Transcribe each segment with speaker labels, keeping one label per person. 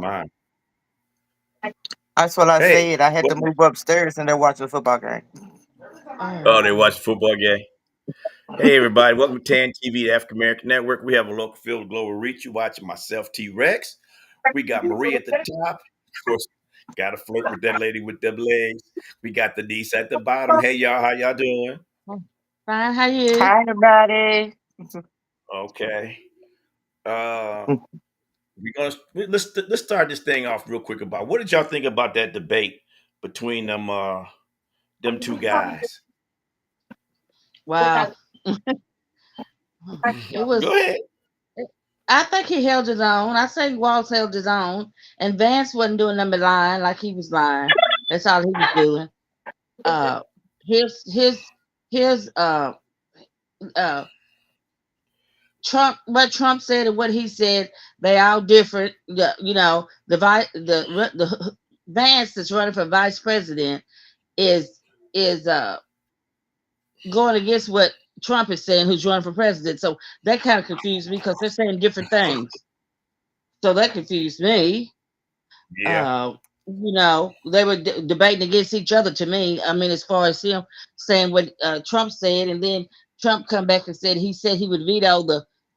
Speaker 1: my.
Speaker 2: That's what I
Speaker 1: Hey,
Speaker 2: said. I had
Speaker 1: what,
Speaker 2: to move upstairs and they're watching a football game.
Speaker 1: oh, they
Speaker 3: Oh.
Speaker 1: watch football game. Hey, everybody, welcome to TAN TV, the African American Network. We have a local field of global reach. You watching myself, T Rex. We got Marie at the top. Of course, got to flirt with that lady with them legs. We got Denise at the bottom. Hey, y'all, how y'all doing?
Speaker 3: Fine, how you?
Speaker 2: Hi, everybody.
Speaker 1: Okay. Uh, let's start this thing off real quick. About what did y'all think about that debate between them two guys?
Speaker 3: Wow. It
Speaker 1: Go
Speaker 3: was
Speaker 1: ahead.
Speaker 3: I think he held his own. I say Walls held his own. And Vance wasn't doing nothing but lying like he was lying. That's all he was doing. Uh his uh Trump, what Trump said and what he said, they all different. The Vance that's running for vice president is is going against what Trump is saying, who's running for president. So that kind of confused me because they're saying different things. So that confused me.
Speaker 1: Yeah.
Speaker 3: Uh, they were debating against each other. To me, I mean, as far as him saying what Trump said, and then Trump come back and said he would veto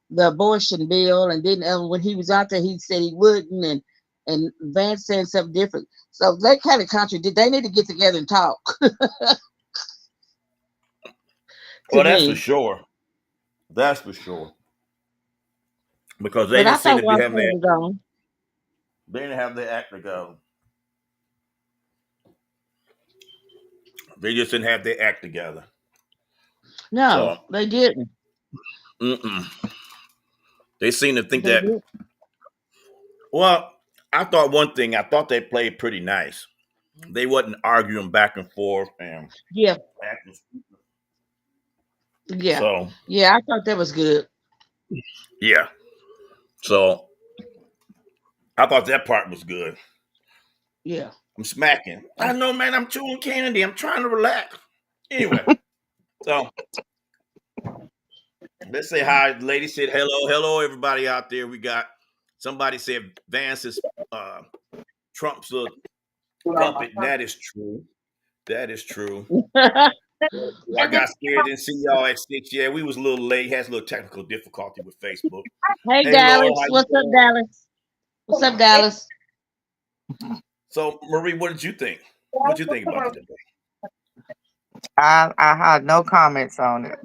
Speaker 3: the abortion bill, and then when he was out there, he said he wouldn't, and Vance saying something different. So they kind of contradict. They need to get together and talk. To
Speaker 1: Well, that's for
Speaker 3: me,
Speaker 1: sure. That's for sure. Because they
Speaker 3: but I
Speaker 1: didn't seem
Speaker 3: thought
Speaker 1: to be
Speaker 3: Walter
Speaker 1: having
Speaker 3: was on.
Speaker 1: they didn't have their act together. They just didn't have their act together.
Speaker 3: No,
Speaker 1: So
Speaker 3: they didn't.
Speaker 1: mm-mm. They seem to think
Speaker 3: They
Speaker 1: that.
Speaker 3: did.
Speaker 1: Well, I thought one thing. I thought they played pretty nice. They wasn't arguing back and forth and
Speaker 3: Yeah,
Speaker 1: acting.
Speaker 3: yeah,
Speaker 1: So
Speaker 3: yeah. I thought that was good.
Speaker 1: yeah. So I thought that part was good.
Speaker 3: Yeah.
Speaker 1: I'm smacking. I know, man. I'm chewing candy. I'm trying to relax. Anyway, so let's say hi. The lady said hello, hello, everybody out there. We got somebody said Vance is uh, Trump's a puppet, and that is true. That is true. I got scared, didn't see y'all at 6. Yeah, we was a little late. Has a little technical difficulty with Facebook.
Speaker 3: Hey
Speaker 1: Hey, Laura,
Speaker 3: Dallas,
Speaker 1: how you
Speaker 3: what's up,
Speaker 1: doing?
Speaker 3: Dallas? What's up, Dallas?
Speaker 1: So, Marie, what did you think? What did you think about the
Speaker 2: I had no comments on it.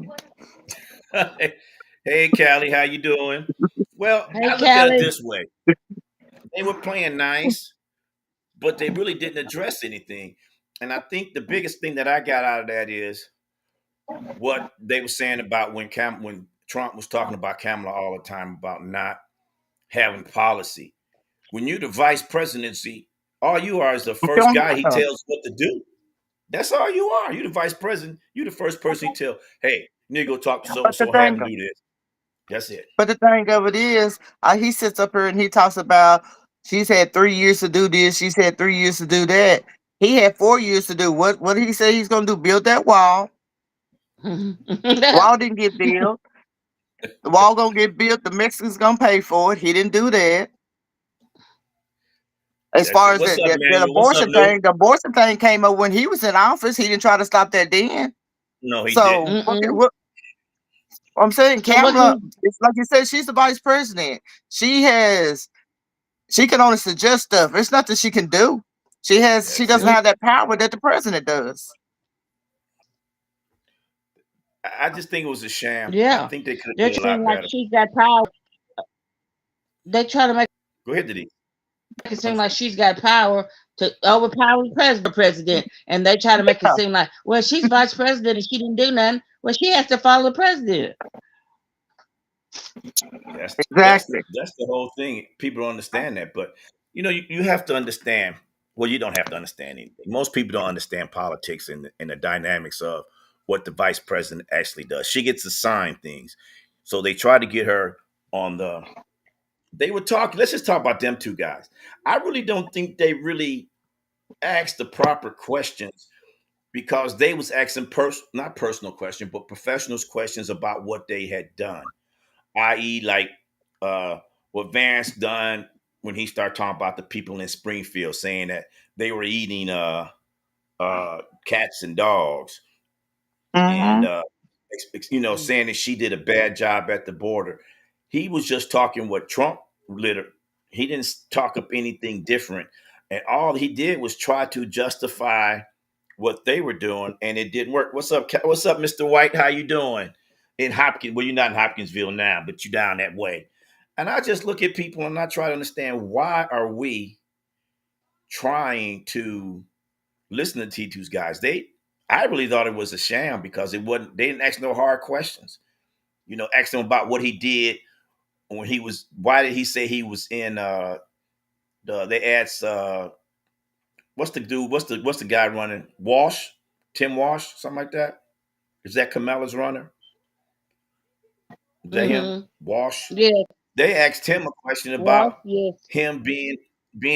Speaker 1: debate? Hey, Callie, how you doing? Well,
Speaker 3: Hey
Speaker 1: I look at it
Speaker 3: Callie.
Speaker 1: this way: they were playing nice, but they really didn't address anything. And I think the biggest thing that I got out of that is what they were saying about when Trump was talking about Kamala all the time about not having policy. When you're the vice presidency, all you are is the
Speaker 2: You
Speaker 1: first
Speaker 2: don't
Speaker 1: guy he
Speaker 2: have.
Speaker 1: tells what to do. That's all you are. You're the vice president. You're the first person he tell, hey, you need to go talk to so and
Speaker 2: But the
Speaker 1: so, have
Speaker 2: thing,
Speaker 1: him do this. That's it.
Speaker 2: but the thing of it is, he sits up here and he talks about she's had 3 years to do this. She's had 3 years to do that. He had 4 years to do what? What did he say he's going to do? Build that wall. Wall didn't get built. The wall gonna get built. The Mexicans gonna pay for it. He didn't do that. As
Speaker 1: That's
Speaker 2: far
Speaker 1: it.
Speaker 2: as
Speaker 1: What's up,
Speaker 2: that
Speaker 1: Manuel? What's up,
Speaker 2: abortion
Speaker 1: Lou?
Speaker 2: thing, the abortion thing came up when he was in office. He didn't try to stop that then.
Speaker 1: No, he
Speaker 2: So
Speaker 1: didn't.
Speaker 3: Mm-mm.
Speaker 2: what I'm saying,
Speaker 3: So what
Speaker 2: Kamala,
Speaker 3: you
Speaker 2: it's like you said, she's the vice president. She has she can only suggest stuff. It's nothing she can do. She
Speaker 1: That's
Speaker 2: doesn't
Speaker 1: it.
Speaker 3: mm,
Speaker 2: have that power that the president does.
Speaker 1: I just think it was a sham. I
Speaker 3: yeah.
Speaker 1: think they could have
Speaker 3: They're
Speaker 1: did a
Speaker 3: trying
Speaker 1: lot
Speaker 3: like
Speaker 1: better.
Speaker 3: she's got power. They try to make
Speaker 1: Go ahead, Diddy.
Speaker 3: it seem like she's got power to overpower the president. And they try to make it
Speaker 2: Yeah,
Speaker 3: seem like, well, she's vice president and she didn't do nothing. Well, she has to follow the president.
Speaker 1: That's that's
Speaker 2: exactly.
Speaker 1: that's the whole thing. People don't understand that, but you have to understand. Well, you don't have to understand anything. Most people don't understand politics and the dynamics of what the vice president actually does. She gets assigned things, so they try to get her on the. They were talking. Let's just talk about them two guys. I really don't think they really asked the proper questions because they was asking not personal questions, but professionals questions about what they had done, i.e., like uh, what Vance done. when he started talking about the people in Springfield saying that they were eating cats and dogs, and
Speaker 2: Mm-hmm.
Speaker 1: saying that she did a bad job at the border. He was just talking what Trump liter. He didn't talk up anything different, and all he did was try to justify what they were doing, and it didn't work. What's up? What's up, Mister White? How you doing? In Hopkins, well, you're not in Hopkinsville now, but you're down that way. And I just look at people and I try to understand, why are we trying to listen to T2's guys? I really thought it was a sham because it wasn't. They didn't ask no hard questions. Ask him about what he did when he was. Why did he say he was in? They asked, what's the dude? What's the guy running? Walsh, Tim Walsh, something like that. Is that Kamala's runner? Is that him?
Speaker 3: Mm-hmm.
Speaker 1: Walsh.
Speaker 3: Yeah.
Speaker 1: They asked him a question
Speaker 3: Well,
Speaker 1: about
Speaker 3: yes.
Speaker 1: him being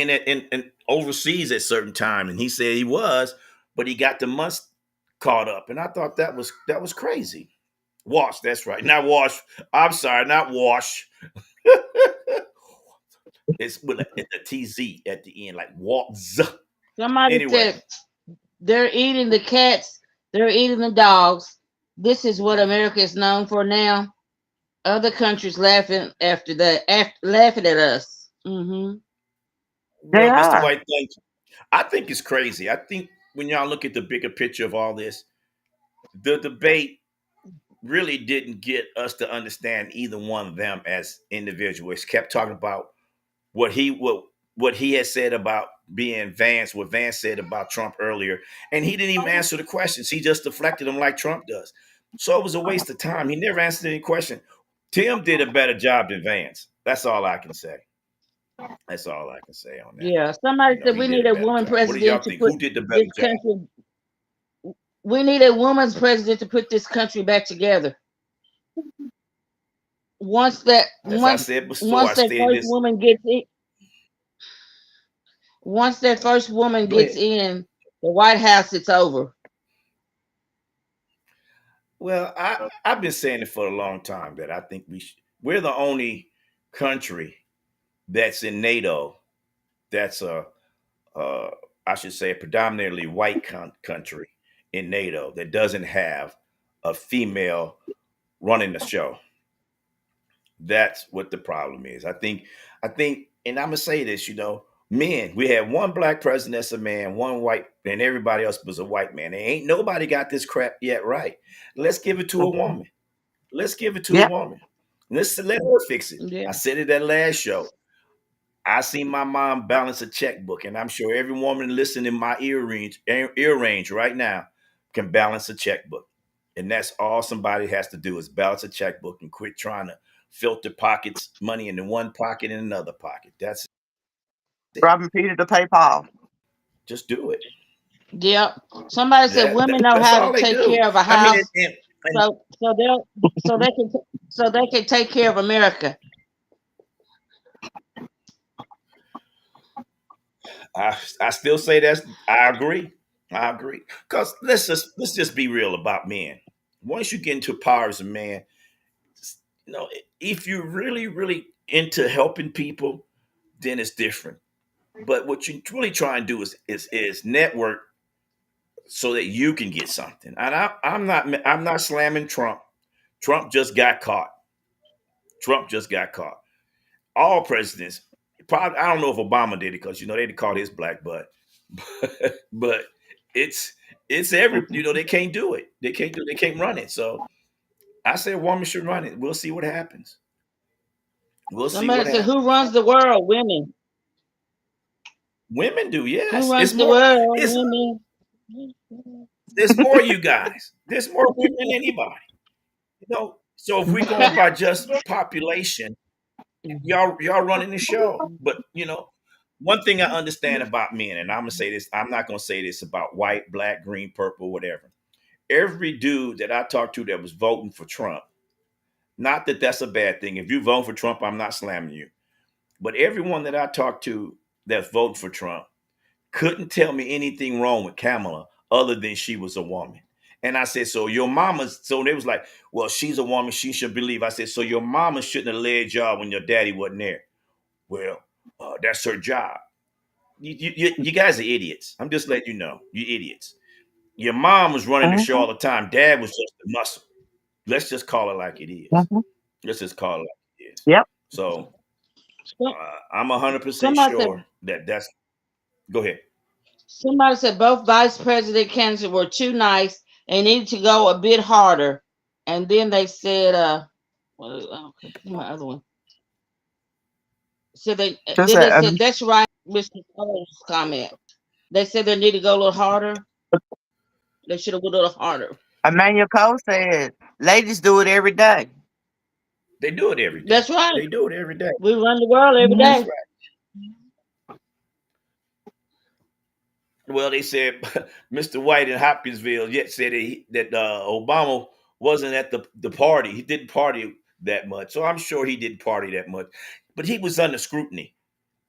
Speaker 1: in overseas at certain time, and he said he was, but he got the months caught up, and I thought that was crazy. Wash, that's right, not Wash. I'm sorry, not Wash. It's with a TZ at the end, like Waltz.
Speaker 3: Somebody
Speaker 1: Anyway,
Speaker 3: said they're eating the cats, they're eating the dogs. This is what America is known for now. Other countries laughing after that, laughing at us. Hmm.
Speaker 2: They
Speaker 1: well, Mr.
Speaker 2: are.
Speaker 1: White, thank you. I think it's crazy. I think when y'all look at the bigger picture of all this, the debate really didn't get us to understand either one of them as individuals. Kept talking about what he had said about being Vance, what Vance said about Trump earlier, and he didn't even answer the questions. He just deflected them like Trump does. So it was a waste of time. He never answered any question. Tim did a better job than Vance. That's all I can say. That's all I can say on that.
Speaker 3: Yeah, somebody said
Speaker 1: He
Speaker 3: we
Speaker 1: did
Speaker 3: need
Speaker 1: a
Speaker 3: a
Speaker 1: better
Speaker 3: woman
Speaker 1: job. What do y'all
Speaker 3: president to
Speaker 1: think?
Speaker 3: put
Speaker 1: Who did the better
Speaker 3: this
Speaker 1: job?
Speaker 3: country. We need a woman's president to put this country back together. Once that
Speaker 1: As I
Speaker 3: once
Speaker 1: said before,
Speaker 3: once
Speaker 1: I
Speaker 3: that
Speaker 1: stated
Speaker 3: first
Speaker 1: this.
Speaker 3: woman gets in, once that first woman
Speaker 1: Go
Speaker 3: gets
Speaker 1: ahead.
Speaker 3: in the White House, it's over.
Speaker 1: Well, I've been saying it for a long time that I think we're the only country that's in NATO that's uh, I should say, a predominantly white country in NATO that doesn't have a female running the show. That's what the problem is. I think, and I'm gonna say this, men, we had one black president that's a man, one white, and everybody else was a white man. And ain't nobody got this crap yet right. Let's give it to a woman. Let's give it to a
Speaker 2: Yep.
Speaker 1: woman. Let's let her fix it.
Speaker 3: Yeah.
Speaker 1: I said it that last show. I seen my mom balance a checkbook, and I'm sure every woman listening in my ear range right now can balance a checkbook. And that's all somebody has to do is balance a checkbook and quit trying to filter pockets, money into one pocket and another pocket. That's it.
Speaker 2: Robbing Peter to pay Paul.
Speaker 1: Just do it.
Speaker 3: Yep. Somebody said women know
Speaker 1: That's
Speaker 3: how to
Speaker 1: all they
Speaker 3: take
Speaker 1: do.
Speaker 3: care of a
Speaker 1: I mean,
Speaker 3: house,
Speaker 1: and
Speaker 3: so they'll so they can take care of America.
Speaker 1: I still say I agree. I agree. Because let's just be real about men. Once you get into power as a man, if you're really, really into helping people, then it's different. But what you really try and do is network so that you can get something. And I'm not slamming Trump. Trump just got caught. Trump just got caught. All presidents, probably I don't know if Obama did it because they caught his black butt, but it's every they can't do it. They can't run it. So I say a woman should run it. We'll see what happens. We'll see
Speaker 3: Somebody
Speaker 1: what
Speaker 3: said, "Who
Speaker 1: happens.
Speaker 3: runs the world? Women.
Speaker 1: Women do,
Speaker 3: Who
Speaker 1: yes. It's
Speaker 3: runs the
Speaker 1: more.
Speaker 3: world?
Speaker 1: It's
Speaker 3: Women."
Speaker 1: there's more you guys. There's more women than anybody. So if we're going by just population, y'all running the show. But one thing I understand about men, and I'm gonna say this, I'm not gonna say this about white, black, green, purple, whatever. Every dude that I talked to that was voting for Trump, not that that's a bad thing. If you vote for Trump, I'm not slamming you. But everyone that I talked to that's voting for Trump couldn't tell me anything wrong with Kamala other than she was a woman. And I said, so your mama's, so they was like, well, she's a woman, she should believe. I said, so your mama shouldn't have led y'all when your daddy wasn't there. Well, That's her job. You guys are idiots. I'm just letting you know. You idiots. Your mom was running the show
Speaker 2: Mm-hmm.
Speaker 1: all the time. Dad was just the muscle. Let's just call it like it is.
Speaker 2: Mm-hmm.
Speaker 1: Let's just call it like it is.
Speaker 2: Yep.
Speaker 1: So
Speaker 3: Some-
Speaker 1: I'm 100%
Speaker 3: Somebody said
Speaker 1: sure that that's. Go ahead.
Speaker 3: somebody said both vice president candidates were too nice and needed to go a bit harder. And then they said, okay, my other one. So
Speaker 2: Just
Speaker 3: then they
Speaker 2: a,
Speaker 3: said that's right, Mr. Cole's comment. They said they need to go a little harder. They should have went a little harder.
Speaker 2: Emmanuel Cole said, "Ladies do it every day."
Speaker 1: They do it every day.
Speaker 3: That's right.
Speaker 1: They do it every day.
Speaker 3: We run the world every
Speaker 2: Mm-hmm.
Speaker 1: That's
Speaker 3: day.
Speaker 1: right. Well, they said Mr. White in Hopkinsville yet said that Obama wasn't at the party. He didn't party that much. So I'm sure he didn't party that much. But he was under scrutiny.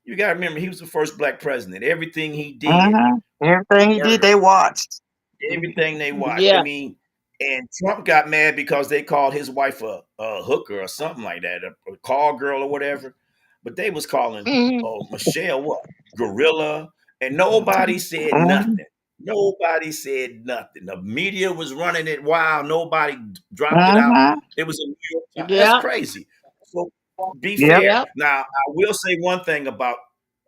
Speaker 1: You got to remember, he was the first black president. Everything he did
Speaker 2: Mm-hmm.
Speaker 1: was
Speaker 2: Everything he did,
Speaker 1: murder.
Speaker 2: they watched.
Speaker 1: Everything they watched. I
Speaker 3: Yeah.
Speaker 1: mean, and Trump got mad because they called his wife a hooker or something like that, a call girl or whatever. But they was calling
Speaker 3: Hmm.
Speaker 1: Michelle what? Gorilla. And nobody said
Speaker 2: Mm-hmm.
Speaker 1: nothing. Nobody said nothing. The media was running it wild. Nobody dropped it out.
Speaker 2: Mm-hmm.
Speaker 1: It was a New York Times. That's
Speaker 3: Yeah.
Speaker 1: crazy. So be
Speaker 2: Yep.
Speaker 1: fair.
Speaker 3: Yep.
Speaker 1: Now, I will say one thing about,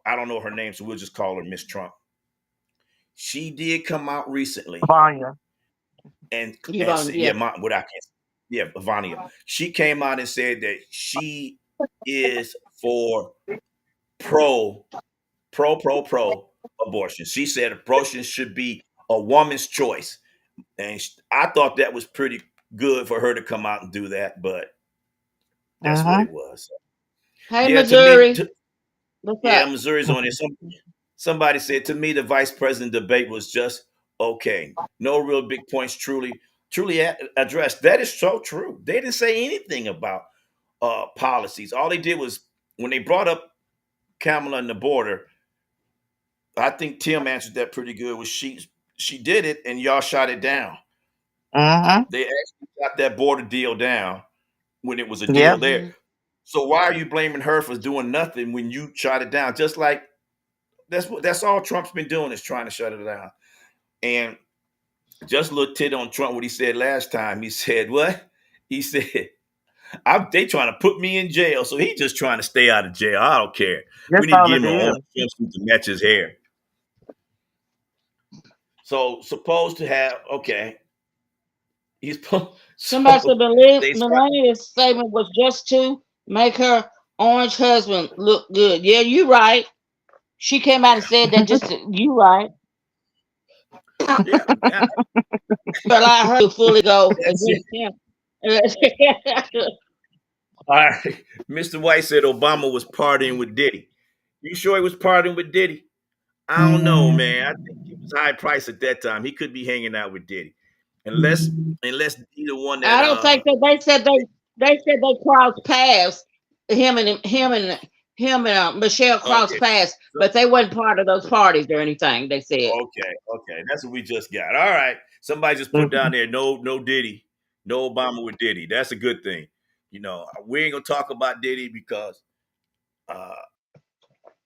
Speaker 1: I don't know her name, so we'll just call her Miss Trump. She did come out recently
Speaker 2: Vanya.
Speaker 3: You
Speaker 1: and
Speaker 3: know,
Speaker 1: say, yeah,
Speaker 3: yeah.
Speaker 1: my, what I can't, yeah, Vania. She came out and said that she is for pro, pro abortion. She said abortion should be a woman's choice, and I thought that was pretty good for her to come out and do that. But that's what
Speaker 2: Mm-hmm.
Speaker 1: it was.
Speaker 3: Hey,
Speaker 1: Yeah, to me,
Speaker 3: Missouri. What's
Speaker 1: yeah,
Speaker 3: up?
Speaker 1: Missouri's on it. Somebody said to me the vice president debate was just okay. No real big points truly addressed. That is so true. They didn't say anything about policies. All they did was when they brought up Kamala and the border. I think Tim answered that pretty good. Was she did it and y'all shot it down.
Speaker 2: Mm-hmm.
Speaker 1: They actually got that border deal down when it was a deal
Speaker 2: Yep.
Speaker 1: there.
Speaker 3: Hmm.
Speaker 1: So why are you blaming her for doing nothing when you shot it down? Just like that's all Trump's been doing is trying to shut it down. And just a little tit on Trump what he said last time. He said what? He said they trying to put me in jail. So he just trying to stay out of jail. I don't care. We
Speaker 2: That's
Speaker 1: need to
Speaker 2: all
Speaker 1: give
Speaker 2: it
Speaker 1: him an
Speaker 2: is.
Speaker 1: orange swimsuit to match his hair. So supposed to have okay. He's
Speaker 3: Somebody said
Speaker 1: so they start
Speaker 3: Melania's statement was just to make her orange husband look good. Yeah, you right. She came out and
Speaker 1: yeah
Speaker 3: said that just to, you right.
Speaker 1: yeah yeah.
Speaker 3: Allow her to fully go
Speaker 1: That's it.
Speaker 3: against him.
Speaker 1: All right. Mr. White said Obama was partying with Diddy. You sure he was partying with Diddy? I don't know, man. I think he was high price at that time. He could be hanging out with Diddy, unless either one that
Speaker 3: I don't think that they said they crossed paths. Him and Michelle crossed
Speaker 1: okay.
Speaker 3: paths,
Speaker 1: So
Speaker 3: but they wasn't part of those parties or anything. They said.
Speaker 1: okay, that's what we just got. All right, somebody just put down there no Diddy, no Obama with Diddy. That's a good thing. You know, we ain't gonna talk about Diddy because uh,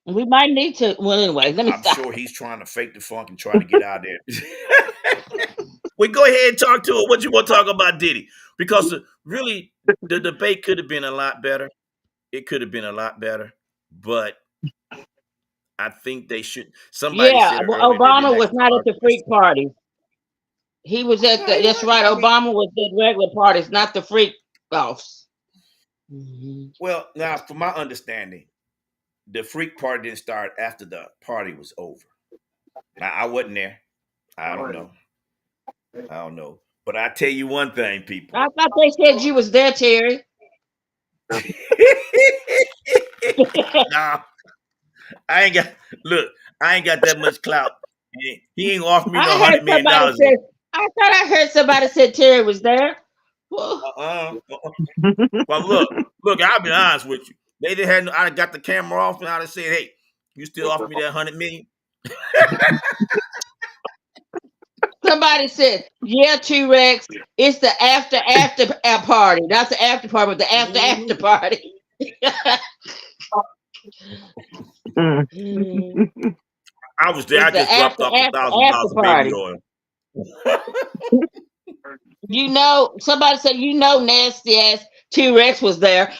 Speaker 3: We might need to. Well, anyway, let me
Speaker 1: I'm
Speaker 3: stop.
Speaker 1: sure he's trying to fake the funk and try to get out there. We go ahead and talk to it. What you want to talk about Diddy? Because really, the debate could have been a lot better. It could have been a lot better, but I think they should. Somebody
Speaker 3: Yeah,
Speaker 1: said it
Speaker 3: well,
Speaker 1: earlier. They didn't
Speaker 3: Obama was
Speaker 1: ask the
Speaker 3: not at
Speaker 1: hard
Speaker 3: the freak
Speaker 1: question.
Speaker 3: party. He was at
Speaker 1: No,
Speaker 3: the.
Speaker 1: he
Speaker 3: That's
Speaker 1: wasn't.
Speaker 3: right.
Speaker 1: I mean,
Speaker 3: Obama was at regular parties, not the freak offs. Mhm.
Speaker 1: well, now from my understanding, the freak party didn't start after the party was over. Now I wasn't there. I don't know. I don't know. But I tell you one thing, people.
Speaker 3: I thought they said you was there, Terry.
Speaker 1: Nah, I ain't got. Look, I ain't got that much clout. He ain't offered me no
Speaker 3: I heard somebody
Speaker 1: $100 million.
Speaker 3: say. I thought I heard somebody said Terry was there. Well,
Speaker 1: Uh-uh. Well, look. I'll be honest with you. They didn't have. I got the camera off, and I'd have said, "Hey, you still offer me that 100 million?"
Speaker 3: somebody said, "Yeah, T Rex. It's the after party, not the after party, but the after
Speaker 1: Mhm.
Speaker 3: party."
Speaker 2: Mm.
Speaker 3: Mm.
Speaker 1: I was there. I
Speaker 3: It's the
Speaker 1: just dropped off
Speaker 3: after
Speaker 1: $1,000 of baby
Speaker 3: party.
Speaker 1: oil.
Speaker 3: Somebody said nasty ass T Rex was there.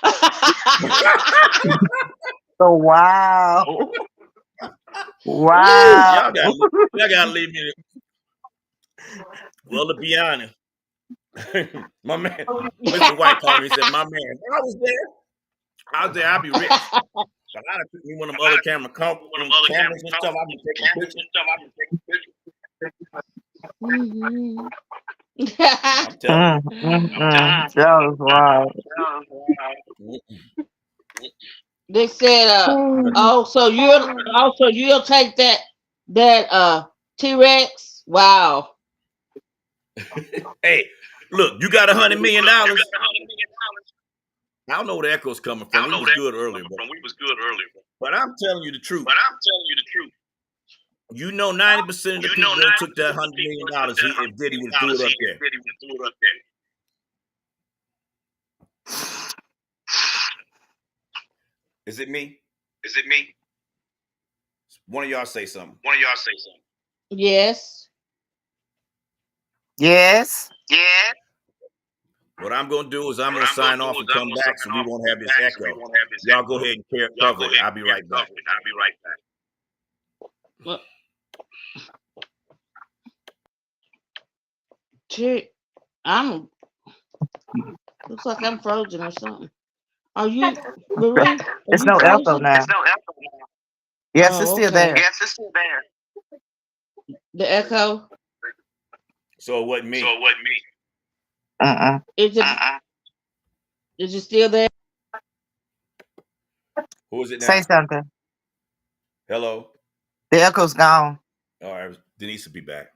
Speaker 2: Oh wow.
Speaker 3: Ooh.
Speaker 2: Wow.
Speaker 1: Y'all gotta leave me. Well, to be honest, my man, Mr. White called me and said, "My man, I was there. I was there. I'd be rich. But I done took me one of them other cameras and stuff. I've been taking pictures.
Speaker 3: Mhm.
Speaker 1: I'm telling you.
Speaker 2: That was wild.
Speaker 3: They said, you'll take that T Rex. Wow.
Speaker 1: Hey, look, you got $100 million. I don't know where the echo's coming from. We was good earlier, but I'm telling you the truth. You know, 90% of the people that took that $100 million, if Diddy would have threw it up there. Is it me? One of y'all say something.
Speaker 3: Yes.
Speaker 2: Yes.
Speaker 1: What I'm gonna do is I'm gonna sign off and come back so we won't have this echo. Y'all go ahead and cover it. I'll be right back.
Speaker 3: Well, gee, I'm looks like I'm frozen or something. Are you, Marie? Are
Speaker 2: It's
Speaker 3: you
Speaker 2: no echo
Speaker 3: frozen?
Speaker 2: now. Yes, it's
Speaker 3: Oh,
Speaker 2: still
Speaker 3: okay.
Speaker 2: there.
Speaker 3: The echo.
Speaker 1: So it wasn't me.
Speaker 2: Uh-uh.
Speaker 3: Is it? Is it still there?
Speaker 1: Who is it
Speaker 2: Say
Speaker 1: now?
Speaker 2: something.
Speaker 1: Hello.
Speaker 2: The echo's gone.
Speaker 1: All right, Denise will be back.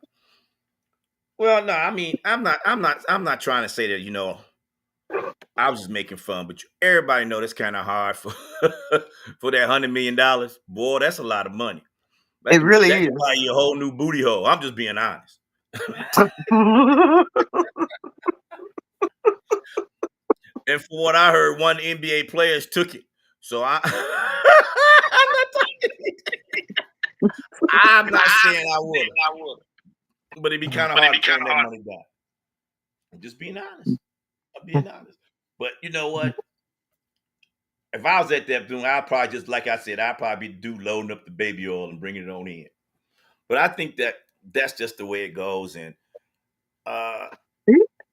Speaker 1: Well, no, I mean, I'm not trying to say that. I was just making fun, but everybody know that's kind of hard for for that $100 million. Boy, that's a lot of money.
Speaker 2: It
Speaker 1: That
Speaker 2: really
Speaker 1: can buy you a whole new booty hole. I'm just being honest.
Speaker 2: is.
Speaker 1: And from what I heard, one NBA players took it. So I'm not saying I would have, but it'd be kind of hard to turn that money down. I'm just being honest. I'm being honest. But you know what? If I was at that room, I'd probably just like I said, I'd probably be the dude loading up the baby oil and bringing it on in. But I think that that's just the way it goes. And uh,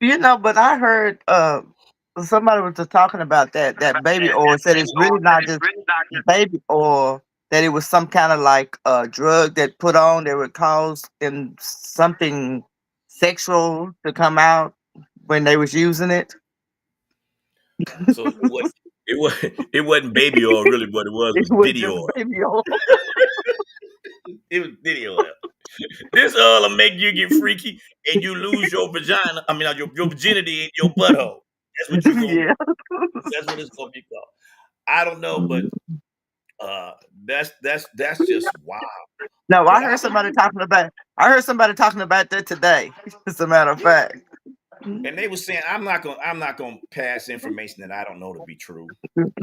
Speaker 2: But I heard somebody was just talking about that baby oil, said it's really not just baby oil, that it was some kind of like drug that put on that would cause something sexual to come out when they was using it.
Speaker 1: so it wasn't baby oil. Really, what it was
Speaker 2: It was
Speaker 1: Diddy
Speaker 2: just
Speaker 1: oil.
Speaker 2: baby oil.
Speaker 1: It was Diddy oil. This oil will make you get freaky and you lose your vagina. I mean, your virginity in your butthole. That's what you're gonna do.
Speaker 2: Yeah.
Speaker 1: That's what it's gonna be called. I don't know, but uh, that's just wow.
Speaker 2: No,
Speaker 1: But I
Speaker 2: heard somebody talking about that today. As a matter of fact.
Speaker 1: and they were saying I'm not gonna pass information that I don't know to be true. But they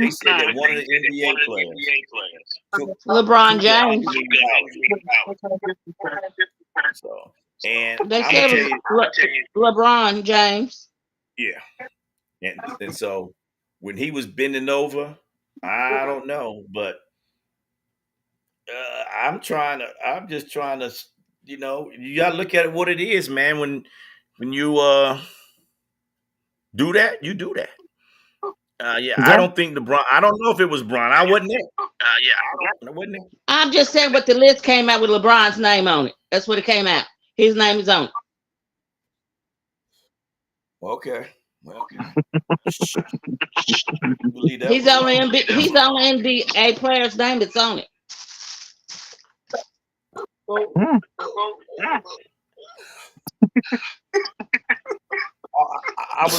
Speaker 2: Mm.
Speaker 1: said that one of the NBA players took
Speaker 3: LeBron
Speaker 1: took that hundred
Speaker 3: James.
Speaker 1: million dollars. So, and
Speaker 3: They
Speaker 1: I'm gonna
Speaker 3: said it
Speaker 1: tell
Speaker 3: was
Speaker 1: you,
Speaker 3: LeBron James.
Speaker 1: yeah. And so when he was bending over, I don't know, but I'm just trying to, you gotta look at it what it is, man. When you do that, you do that. Yeah, I
Speaker 2: Yeah.
Speaker 1: don't think LeBron. I don't know if it was Bron. I wasn't there. I wasn't there.
Speaker 3: I'm just saying what the list came out with LeBron's name on it. That's what it came out. His name is on it.
Speaker 1: Okay. Well, we'll leave that one alone.
Speaker 3: He's the only NBA player's name that's on it.
Speaker 1: Well,
Speaker 2: Mm.
Speaker 1: I was.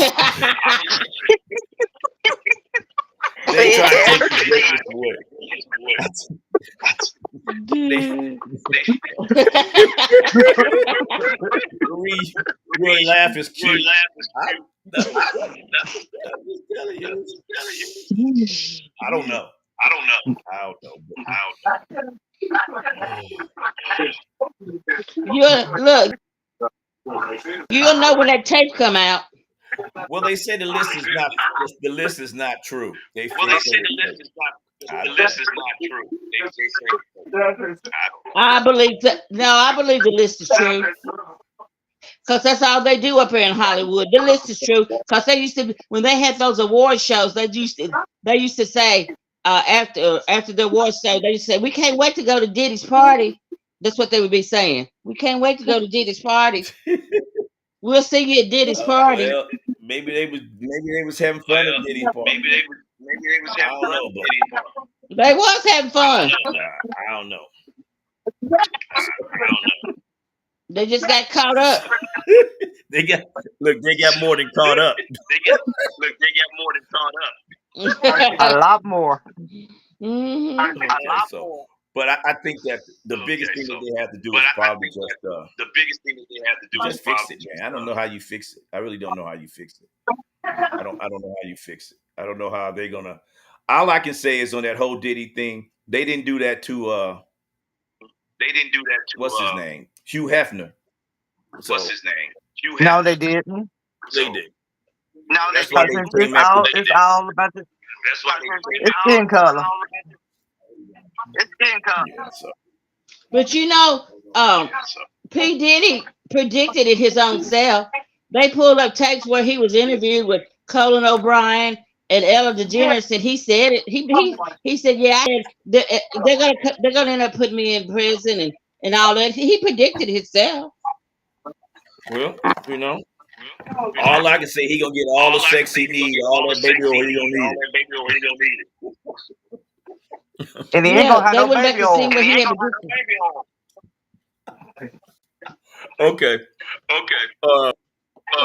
Speaker 1: They trying to take the greatness away. They really laugh is cute. I'm just telling you. I don't know. I don't know. I don't know.
Speaker 3: You look, you'll know when that tape come out.
Speaker 1: Well, they say the list is not. The list is not true. They say the list is not. The list is not true. They say.
Speaker 3: I believe that. No, I believe the list is true. Cause that's all they do up here in Hollywood. The list is true. Cause they used to when they had those award shows, they used to say after the award show, they used to say, "We can't wait to go to Diddy's party." That's what they would be saying. We can't wait to go to Diddy's party. We'll see you at Diddy's party.
Speaker 1: Well, maybe they was having fun at Diddy's party. Maybe they was having fun at Diddy's party.
Speaker 3: They was having fun.
Speaker 1: I don't know.
Speaker 3: They just got caught up.
Speaker 1: They got more than caught up. They got more than caught up.
Speaker 2: A lot more.
Speaker 3: Mhm.
Speaker 1: Okay, so, but I think that the biggest thing that they have to do is probably just fix it, man. I don't know how you fix it. I really don't know how you fix it. I don't know how you fix it. I don't know how they're gonna. All I can say is on that whole Diddy thing, they didn't do that to. What's his name? Hugh Hefner. So,
Speaker 2: What's his name? No, they didn't.
Speaker 1: They did.
Speaker 2: That's why it's all about the it's skin color.
Speaker 1: Yeah, so.
Speaker 3: But P. Diddy predicted it his own self. They pulled up tapes where he was interviewed with Colin O'Brien and Ella DeGeneres, and he said it. He said, "Yeah, they're gonna end up putting me in prison and all that." He predicted himself.
Speaker 1: Well, all I can say, he gonna get all the sex he need, all that baby oil he gonna need it.
Speaker 2: And he ain't gonna have
Speaker 3: they
Speaker 2: no
Speaker 3: went back
Speaker 2: baby
Speaker 3: to see
Speaker 2: oil.
Speaker 3: what he had to do.
Speaker 1: Okay.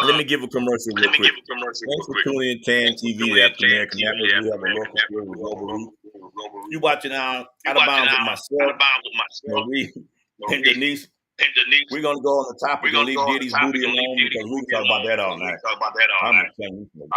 Speaker 1: Let me give a commercial real quick. Thanks for tuning in TAN TV, the African American Network. We have a local show with Global Reach. You watching Out of Bounds with myself, Marie, and Denise. We're gonna go on the topic. We're gonna leave Diddy's booty alone because we talk about that all night. I'm telling you.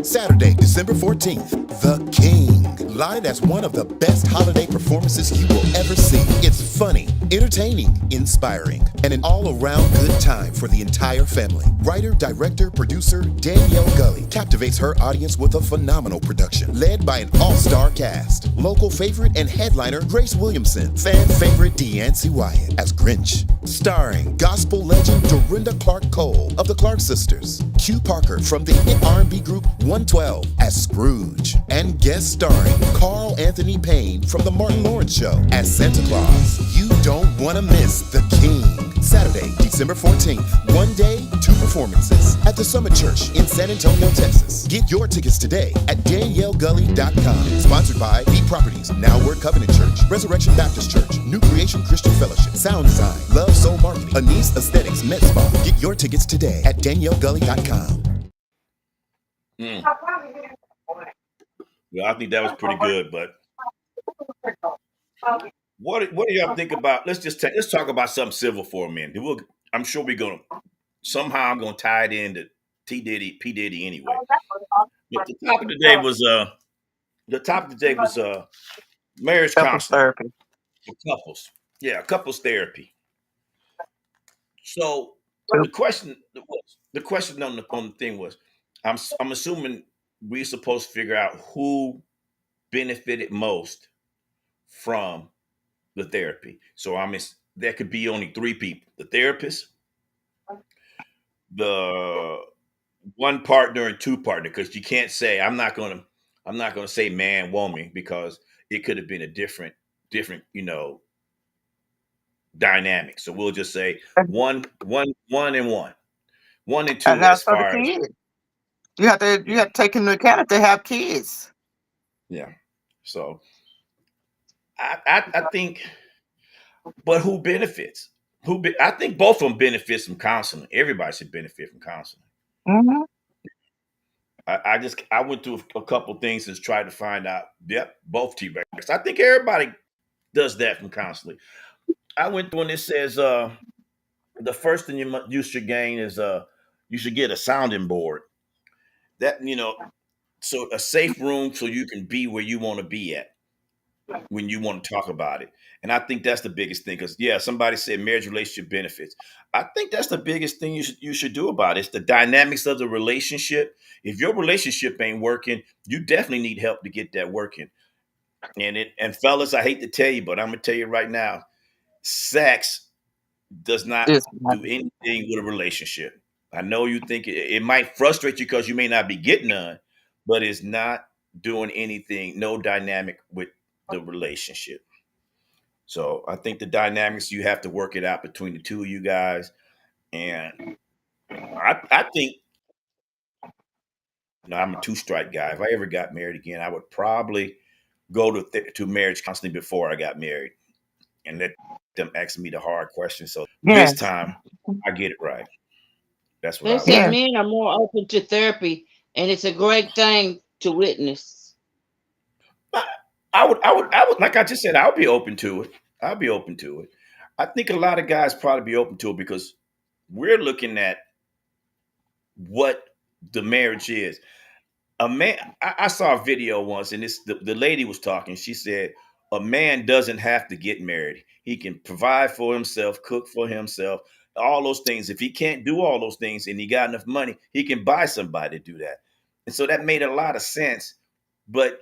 Speaker 4: Saturday, December 14th, The King, live as one of the best holiday performances you will ever see. It's funny, entertaining, inspiring, and an all-around good time for the entire family. Writer, director, producer Danielle Gully captivates her audience with a phenomenal production, led by an all-star cast. Local favorite and headliner Grace Williamson, fan favorite Deancy Wyatt as Grinch, starring gospel legend Dorinda Clark Cole of the Clark Sisters, Q Parker from the hit R&B group 112 as Scrooge, and guest starring Carl Anthony Payne from The Martin Lawrence Show as Santa Claus. You don't want to miss The King. Saturday, December 14th, one day, two performances at the Summit Church in San Antonio, Texas. Get your tickets today at DanielleGully.com. Sponsored by B Properties, Now Word Covenant Church, Resurrection Baptist Church, New Creation Christian Fellowship, Sound Design, Love Soul Marketing, Anise Aesthetics, Med Spa. Get your tickets today at DanielleGully.com.
Speaker 1: Well, I think that was pretty good, but what do y'all think about? Let's talk about something civil for a minute. I'm sure we're gonna somehow I'm gonna tie it into P Diddy anyway. But the topic today was marriage
Speaker 2: Couples
Speaker 1: counseling
Speaker 2: therapy.
Speaker 1: for couples. Yeah, couples therapy. So the question on the thing was, I'm assuming we're supposed to figure out who benefited most from the therapy. So there could be only three people: the therapist, the one partner, and two partner. Because you can't say I'm not gonna say man woman because it could have been a different dynamic. So we'll just say one and one and
Speaker 2: And
Speaker 1: two as
Speaker 2: that's for the
Speaker 1: far as
Speaker 2: kids. You have
Speaker 1: yeah
Speaker 2: to take into account if they have kids.
Speaker 1: yeah. So I think, but who benefits? I think both of them benefits from counseling. Everybody should benefit from counseling.
Speaker 2: Hmm.
Speaker 1: I went through a couple things and tried to find out. Yep, both T-Rex. I think everybody does that from counseling. I went through and it says the first thing you should gain is you should get a sounding board. That So a safe room so you can be where you want to be at when you want to talk about it. And I think that's the biggest thing. Because yeah, somebody said marriage relationship benefits. I think that's the biggest thing you should do about it. It's the dynamics of the relationship. If your relationship ain't working, you definitely need help to get that working. And fellas, I hate to tell you, but I'm gonna tell you right now, sex does not
Speaker 2: This
Speaker 1: do anything with a relationship. I know you think it might frustrate you because you may not be getting none, but it's not doing anything, no dynamic with the relationship. So I think the dynamics you have to work it out between the two of you guys. And I think I'm a two strike guy. If I ever got married again, I would probably go to marriage counseling before I got married and let them ask me the hard questions. So this
Speaker 2: yes,
Speaker 1: time I get it right. That's what
Speaker 3: They
Speaker 1: I would
Speaker 3: said
Speaker 2: yes,
Speaker 1: do.
Speaker 3: men are more open to therapy, and it's a great thing to witness.
Speaker 1: I, I would, like I just said, I'll be open to it. I'll be open to it. I think a lot of guys probably be open to it because we're looking at what the marriage is. A man, I saw a video once, and the lady was talking. She said, "A man doesn't have to get married. He can provide for himself, cook for himself, all those things. If he can't do all those things, and he got enough money, he can buy somebody to do that." And so that made a lot of sense. But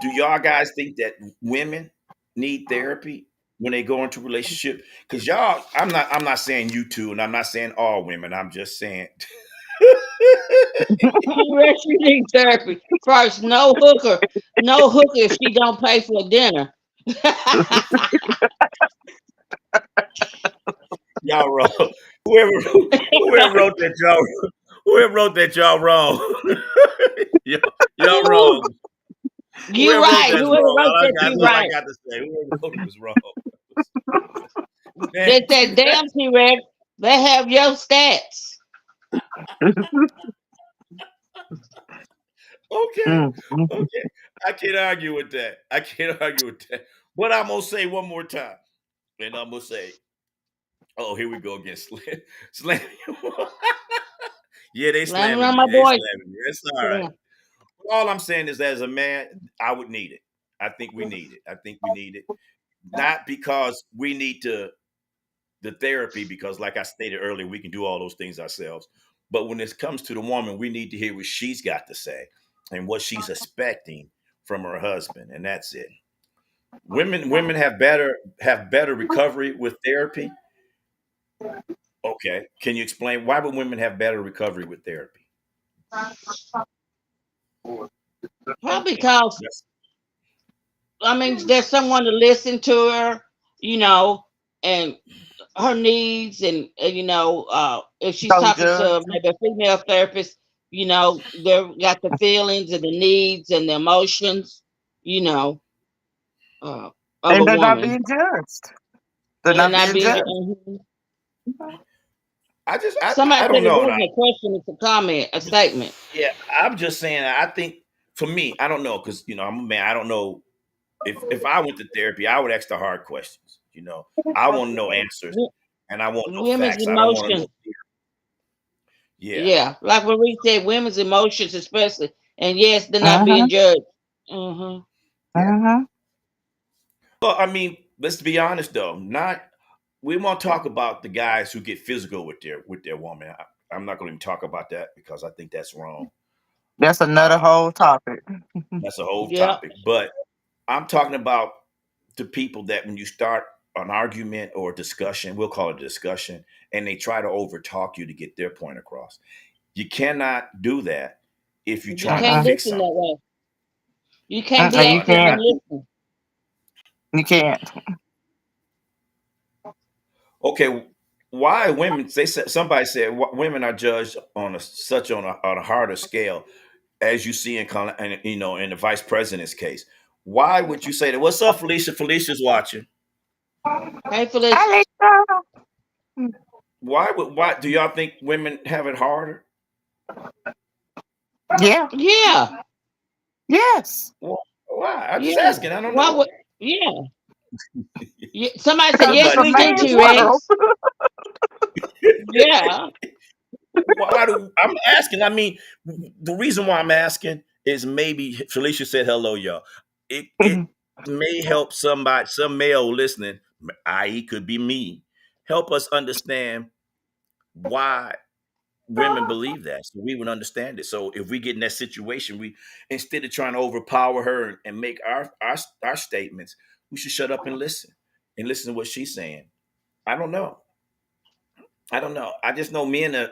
Speaker 1: do y'all guys think that women need therapy when they go into a relationship? Because y'all, I'm not saying you two, and I'm not saying all women. I'm just saying.
Speaker 3: Rest, you need therapy first. No hooker if she don't pay for dinner.
Speaker 1: Y'all wrong. Whoever whoever wrote that whoever wrote that y'all wrong. y'all, y'all
Speaker 3: Ooh,
Speaker 1: wrong.
Speaker 3: you
Speaker 1: Whoever wrote
Speaker 3: right.
Speaker 1: that's
Speaker 3: Whoever
Speaker 1: wrong.
Speaker 3: wrote that,
Speaker 1: That's
Speaker 3: you
Speaker 1: all I
Speaker 3: right.
Speaker 1: got to say. Whoever wrote it was wrong. Man.
Speaker 3: They said, "Damn, T-Rex, they have your stats."
Speaker 1: Okay.
Speaker 2: mm, mm.
Speaker 1: Okay. I can't argue with that. I can't argue with that. But I'm gonna say one more time. And I'm gonna say, oh, here we go again. Slam. Yeah, they
Speaker 3: Slamming
Speaker 1: slamming
Speaker 3: on
Speaker 1: me.
Speaker 3: my
Speaker 1: They
Speaker 3: boys.
Speaker 1: slamming me. That's all right. All I'm saying is, as a man, I would need it. I think we need it. I think we need it. Not because we need the therapy, because like I stated earlier, we can do all those things ourselves. But when it comes to the woman, we need to hear what she's got to say and what she's expecting from her husband, and that's it. Women have better recovery with therapy. Okay, can you explain why would women have better recovery with therapy?
Speaker 3: Probably because
Speaker 1: Yes.
Speaker 3: there's someone to listen to her, you know, and her needs, and if she's
Speaker 2: Don't
Speaker 3: talking
Speaker 2: judge.
Speaker 3: to maybe a female therapist, they've got the feelings and the needs and the emotions, you know, uh, of a
Speaker 2: And they're not
Speaker 3: woman,
Speaker 2: being judged. They're
Speaker 3: and they're
Speaker 2: not
Speaker 3: not
Speaker 2: being
Speaker 3: being.
Speaker 2: judged.
Speaker 1: I just I
Speaker 3: Somebody
Speaker 1: don't
Speaker 3: said it
Speaker 1: know now.
Speaker 3: wasn't a question; it's a comment, a statement.
Speaker 1: Yeah, I'm just saying. I think for me, I don't know because I'm a man. I don't know if I went to therapy, I would ask the hard questions. I want to know answers,
Speaker 3: W-
Speaker 1: and I want no
Speaker 3: Women's
Speaker 1: facts. I don't want to
Speaker 3: emotions,
Speaker 1: know fear. Yeah,
Speaker 3: yeah, like Marie said, women's emotions, especially, and yes, they're not being
Speaker 2: Uh-huh.
Speaker 3: judged. Hmm.
Speaker 1: yeah.
Speaker 2: Uh-huh.
Speaker 1: Well, I mean, let's be honest though. Not we won't talk about the guys who get physical with their woman. I'm not going to talk about that because I think that's wrong.
Speaker 2: That's another
Speaker 1: Uh,
Speaker 2: whole topic.
Speaker 1: that's a whole
Speaker 3: Yep.
Speaker 1: topic. But I'm talking about the people that when you start an argument or a discussion, we'll call it a discussion, and they try to overtalk you to get their point across. You cannot do that if you're
Speaker 3: You
Speaker 1: trying to
Speaker 3: can't
Speaker 2: Uh-uh.
Speaker 1: fix
Speaker 3: listen that
Speaker 1: something.
Speaker 3: way. You can't be
Speaker 2: Uh-uh. You
Speaker 3: active and
Speaker 2: can't.
Speaker 1: Not
Speaker 3: listen.
Speaker 2: You can't.
Speaker 1: okay. Why women? They said somebody said women are judged on a harder scale, as you see in the vice president's case. Why would you say that? What's up, Felicia? Felicia's watching.
Speaker 3: Hey, Felicia.
Speaker 2: Alexa.
Speaker 1: Why do y'all think women have it harder?
Speaker 2: Yeah.
Speaker 3: Yeah,
Speaker 2: Yes.
Speaker 1: Well, why? I'm just
Speaker 3: yeah.
Speaker 1: asking. I don't
Speaker 3: Why
Speaker 1: know.
Speaker 3: would? Yeah. Somebody said
Speaker 2: Because it's
Speaker 3: yes,
Speaker 2: a
Speaker 1: Somebody
Speaker 3: we do,
Speaker 1: said
Speaker 2: man's
Speaker 1: it.
Speaker 2: world.
Speaker 3: T-Rex. Yeah.
Speaker 1: Why do I'm asking? I mean, the reason why I'm asking is maybe Felicia said hello, y'all. It may help somebody, some male listening, i.e., could be me, help us understand why women believe that, so we would understand it. So if we get in that situation, we instead of trying to overpower her and make our statements, we should shut up and listen to what she's saying. I don't know. I don't know. I just know men are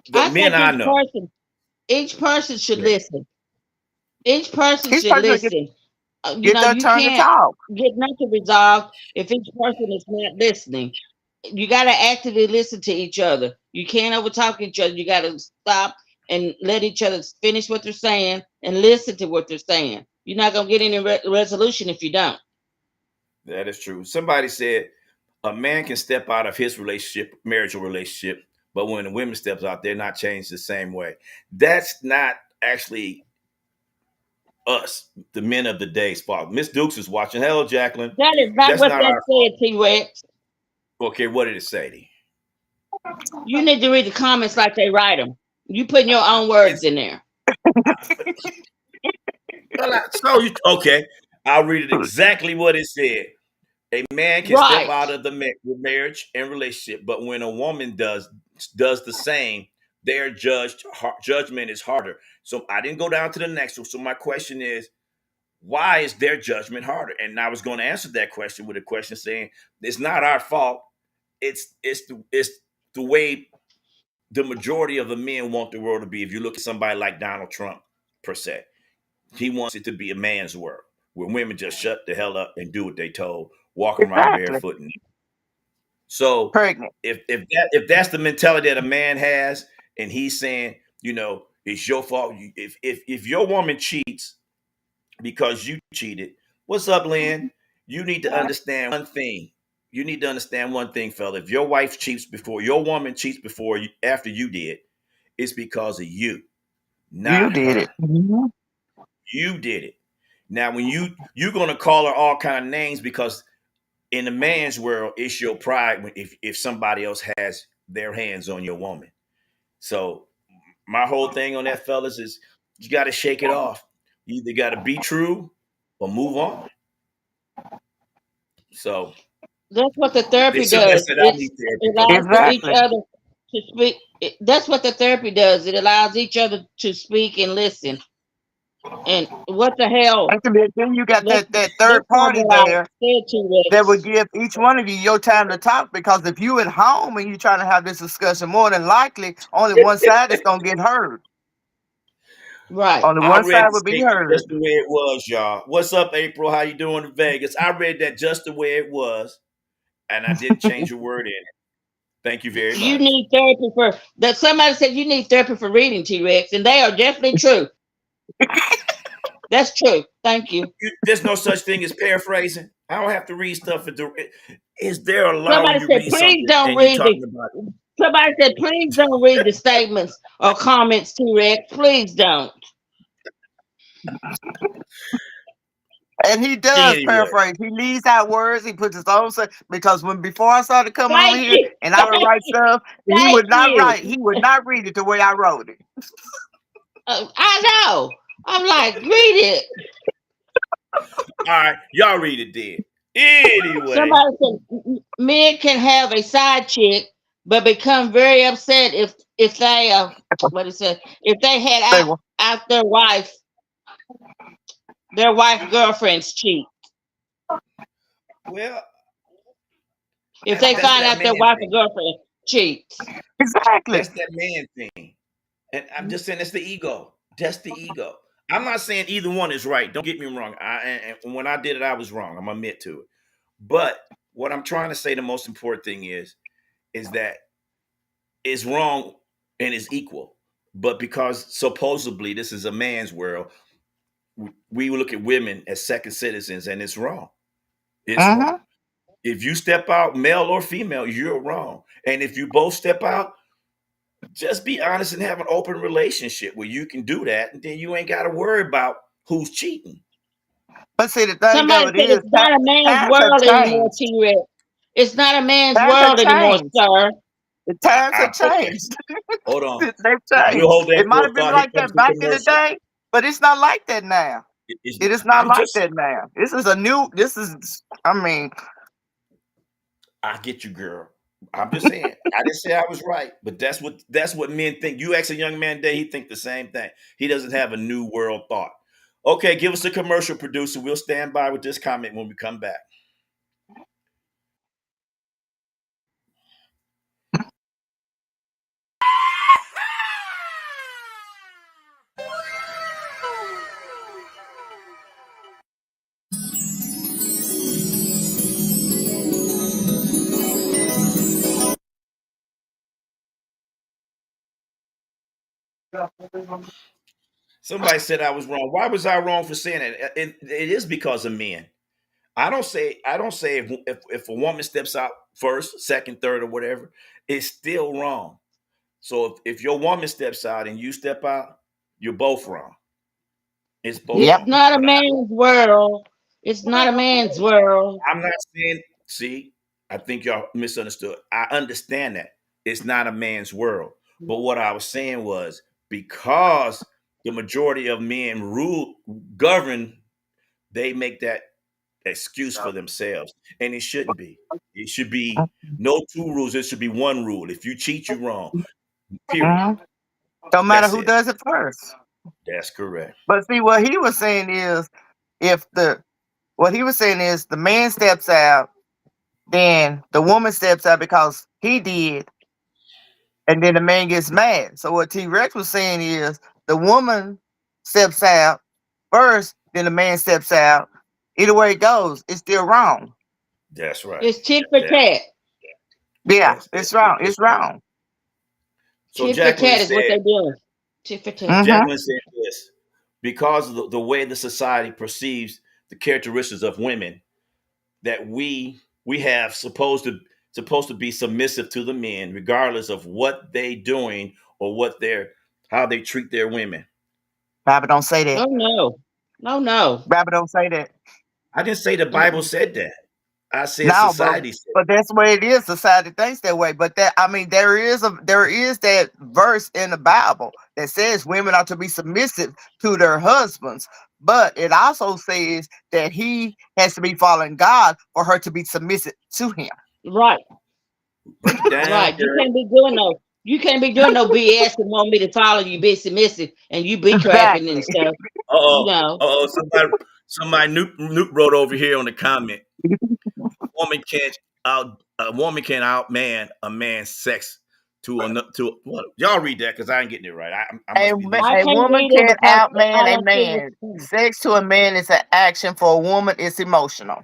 Speaker 1: the
Speaker 3: I
Speaker 1: men
Speaker 3: think
Speaker 1: I know.
Speaker 3: each person should
Speaker 1: Yeah.
Speaker 3: listen. Each person
Speaker 2: Each
Speaker 3: should
Speaker 2: person get,
Speaker 3: listen. You
Speaker 2: get
Speaker 3: know,
Speaker 2: their
Speaker 3: you
Speaker 2: turn to
Speaker 3: can't
Speaker 2: talk.
Speaker 3: get nothing resolved if each person is not listening. You got to actively listen to each other. You can't overtalk each other. You got to stop and let each other finish what they're saying and listen to what they're saying. You're not going to get any resolution if you don't.
Speaker 1: That is true. Somebody said a man can step out of his relationship, marital relationship, but when a woman steps out, they're not changed the same way. That's not actually us, the men of the day's fault. Miss Dukes is watching. Hello, Jacqueline.
Speaker 3: That is not
Speaker 1: That's
Speaker 3: what
Speaker 1: not
Speaker 3: that
Speaker 1: our fault.
Speaker 3: said, T Rex.
Speaker 1: Okay, what did it say?
Speaker 3: You need to read the comments like they write them. You putting your own words
Speaker 1: It's
Speaker 3: in there.
Speaker 1: well, so you okay? I'll read it exactly what it said. A man can step
Speaker 3: Right.
Speaker 1: out of the marriage and relationship, but when a woman does the same, their judgment is harder. So I didn't go down to the next one. So my question is, why is their judgment harder? And I was going to answer that question with a question saying, it's not our fault. It's the way the majority of the men want the world to be. If you look at somebody like Donald Trump, per se, he wants it to be a man's world where women just shut the hell up and do what they told, walking around
Speaker 2: Exactly.
Speaker 1: barefoot. And so
Speaker 2: Pregnant.
Speaker 1: if that's the mentality that a man has, and he's saying, it's your fault. If your woman cheats because you cheated, what's up, Lynn? You need to understand one thing. You need to understand one thing, fella. If your wife cheats before your woman cheats before you, after you did, it's because of you,
Speaker 2: You
Speaker 1: not
Speaker 2: did it.
Speaker 1: her. You did it. Now, when you're gonna call her all kind of names because in the man's world, it's your pride if somebody else has their hands on your woman. So my whole thing on that, fellas, is you got to shake it off. You either got to be true or move on. So
Speaker 3: That's what the therapy
Speaker 1: somebody
Speaker 3: does.
Speaker 1: said I
Speaker 3: It's
Speaker 1: need therapy
Speaker 3: it
Speaker 1: because
Speaker 3: allows
Speaker 1: I'm
Speaker 3: for
Speaker 1: crazy.
Speaker 3: each
Speaker 2: Exactly.
Speaker 3: other to speak. That's what the therapy does. It allows each other to speak and listen. And what the hell?
Speaker 2: Actually, then you got
Speaker 3: That's
Speaker 2: that
Speaker 3: that's
Speaker 2: third
Speaker 3: not
Speaker 2: party
Speaker 3: what I
Speaker 2: there
Speaker 3: said to
Speaker 2: that would
Speaker 3: Rex.
Speaker 2: give each one of you your time to talk, because if you at home and you trying to have this discussion, more than likely only one side is gonna get heard.
Speaker 3: Right.
Speaker 2: Only
Speaker 1: I
Speaker 2: one
Speaker 1: read
Speaker 2: side
Speaker 1: the
Speaker 2: will be
Speaker 1: statement
Speaker 2: heard.
Speaker 1: just the way it was, y'all. What's up, April? How you doing in Vegas? I read that just the way it was, and I didn't change a word in it. Thank you very
Speaker 3: You
Speaker 1: much.
Speaker 3: need therapy for that. Somebody said you need therapy for reading, T Rex, and they are definitely true. That's true. Thank you.
Speaker 1: There's no such thing as paraphrasing. I don't have to read stuff. Is there allowing
Speaker 3: Somebody
Speaker 1: you to
Speaker 3: said
Speaker 1: read
Speaker 3: please
Speaker 1: something
Speaker 3: don't
Speaker 1: and you
Speaker 3: read
Speaker 1: talking
Speaker 3: the.
Speaker 1: about
Speaker 3: Somebody said please don't read the statements or comments, T Rex. Please don't.
Speaker 2: And he does
Speaker 1: anyway?
Speaker 2: paraphrase. He leaves out words. He puts his own say, because when before I started coming on
Speaker 3: Thank
Speaker 2: here
Speaker 3: you.
Speaker 2: and I would write stuff, he
Speaker 3: Thank
Speaker 2: would not
Speaker 3: you.
Speaker 2: write. He would not read it the way I wrote it.
Speaker 3: I know. I'm like, read it.
Speaker 1: All right, y'all read it then. Anyway,
Speaker 3: Somebody said men can have a side chick, but become very upset if they what it said if they had
Speaker 2: Say, well,
Speaker 3: out their wife girlfriends cheat.
Speaker 1: well,
Speaker 3: If they
Speaker 1: that's
Speaker 3: find
Speaker 1: that
Speaker 3: out
Speaker 1: man
Speaker 3: their wife or
Speaker 1: thing.
Speaker 3: girlfriend cheats.
Speaker 2: exactly.
Speaker 1: That's that man thing. And I'm just saying that's the ego. That's the ego. I'm not saying either one is right. Don't get me wrong. And when I did it, I was wrong. I'm admit to it. But what I'm trying to say, the most important thing is that it's wrong and it's equal. But because supposedly this is a man's world, we look at women as second citizens, and it's wrong. It's wrong.
Speaker 2: Mm-hmm.
Speaker 1: If you step out, male or female, you're wrong. And if you both step out, just be honest and have an open relationship where you can do that, and then you ain't got to worry about who's cheating.
Speaker 2: But see, the thing of
Speaker 3: Somebody
Speaker 2: it
Speaker 3: said
Speaker 2: is,
Speaker 3: it's not a man's
Speaker 2: times have
Speaker 3: world anymore,
Speaker 2: changed.
Speaker 3: T Rex. It's not a man's
Speaker 2: Times have
Speaker 3: world anymore,
Speaker 2: changed.
Speaker 3: sir.
Speaker 2: The times have
Speaker 1: Okay,
Speaker 2: changed.
Speaker 1: hold on.
Speaker 2: They've
Speaker 1: We'll
Speaker 2: changed.
Speaker 1: hold that
Speaker 2: It might
Speaker 1: for
Speaker 2: have
Speaker 1: a
Speaker 2: been
Speaker 1: thought. Here
Speaker 2: like
Speaker 1: comes
Speaker 2: that
Speaker 1: the
Speaker 2: back in the
Speaker 1: commercial.
Speaker 2: day, but it's not like that now. It is not
Speaker 1: I'm
Speaker 2: like
Speaker 1: just
Speaker 2: that now. This is a new. This is. I mean,
Speaker 1: I get you, girl. I'm just saying. I didn't say I was right, but that's what men think. You ask a young man today, he think the same thing. He doesn't have a new world thought. Okay, give us a commercial, producer. We'll stand by with this comment when we come back. Somebody said I was wrong. Why was I wrong for saying it? It is because of men. I don't say if a woman steps out first, second, third, or whatever, it's still wrong. So if your woman steps out and you step out, you're both wrong. It's both
Speaker 2: yep.
Speaker 3: It's
Speaker 1: wrong.
Speaker 3: not a
Speaker 1: But
Speaker 3: man's world. It's not a man's world.
Speaker 1: I'm not saying, see, I think y'all misunderstood. I understand that. It's not a man's world. But what I was saying was because the majority of men govern, they make that excuse for themselves. And it shouldn't be. It should be no two rules. It should be one rule. If you cheat, you're wrong. Period.
Speaker 2: Mhm. Don't matter
Speaker 1: That's
Speaker 2: who
Speaker 1: it.
Speaker 2: does it first.
Speaker 1: That's correct.
Speaker 2: But see, what he was saying is, if the what he was saying is the man steps out, then the woman steps out because he did, and then the man gets mad. So what T Rex was saying is the woman steps out first, then the man steps out. Either way it goes, it's still wrong.
Speaker 1: That's right.
Speaker 3: It's tit for
Speaker 1: That
Speaker 3: tat.
Speaker 2: Yeah,
Speaker 1: yes.
Speaker 2: it's wrong. It's wrong.
Speaker 1: So
Speaker 3: Tit for
Speaker 1: Jacqueline
Speaker 3: tat is what
Speaker 1: said,
Speaker 3: they're doing. Tit for tat.
Speaker 2: Mm-hmm.
Speaker 1: Jacqueline said this because of the way the society perceives the characteristics of women that we have supposed to be submissive to the men regardless of what they doing or what they're how they treat their women.
Speaker 2: Bible don't say that.
Speaker 3: Oh no. No, no.
Speaker 2: Bible don't say that.
Speaker 1: I didn't say the Bible
Speaker 3: Mm-mm.
Speaker 1: said that. I said
Speaker 2: No,
Speaker 1: society said
Speaker 2: but that's the way it is. Society thinks that way. But that I mean, there is that verse in the Bible that says women are to be submissive to their husbands. But it also says that he has to be following God for her to be submissive to him.
Speaker 3: Right,
Speaker 1: break it down,
Speaker 3: right. You
Speaker 1: girl.
Speaker 3: can't be doing no you can't be doing no BS and want me to follow you, be submissive, and you be trapping
Speaker 2: Exactly.
Speaker 3: and stuff.
Speaker 1: Uh-oh.
Speaker 3: No.
Speaker 1: Uh-oh. Somebody Nuke wrote over here on the comment. Woman can't a woman can outman a man's sex to another to what y'all read that because I ain't getting it right. I
Speaker 2: A,
Speaker 1: must be
Speaker 2: ma-
Speaker 3: I
Speaker 1: listening.
Speaker 2: a
Speaker 3: can't
Speaker 2: woman
Speaker 3: read it
Speaker 2: can't
Speaker 3: because
Speaker 2: outman
Speaker 3: I
Speaker 2: a
Speaker 3: don't see
Speaker 2: man.
Speaker 3: it.
Speaker 2: Sex to a man is an action. For a woman, it's emotional.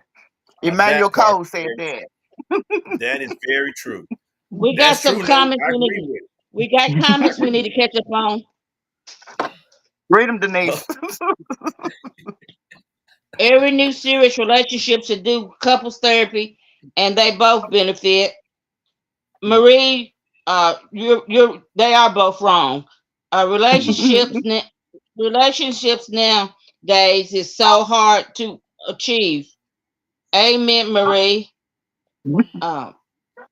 Speaker 1: Now
Speaker 2: Emmanuel
Speaker 1: that part
Speaker 2: Cole said that.
Speaker 1: that is very true.
Speaker 3: We got
Speaker 1: That's
Speaker 3: some
Speaker 1: true, Nate.
Speaker 3: comments
Speaker 1: I
Speaker 3: we
Speaker 1: agree
Speaker 3: need.
Speaker 1: with
Speaker 3: We got comments we need to catch up on.
Speaker 2: Read them,
Speaker 1: it.
Speaker 2: Denise.
Speaker 3: Every new serious relationship should do couples therapy, and they both benefit. Marie, they are both wrong. Relationships, relationships nowadays is so hard to achieve. Amen, Marie. Uh,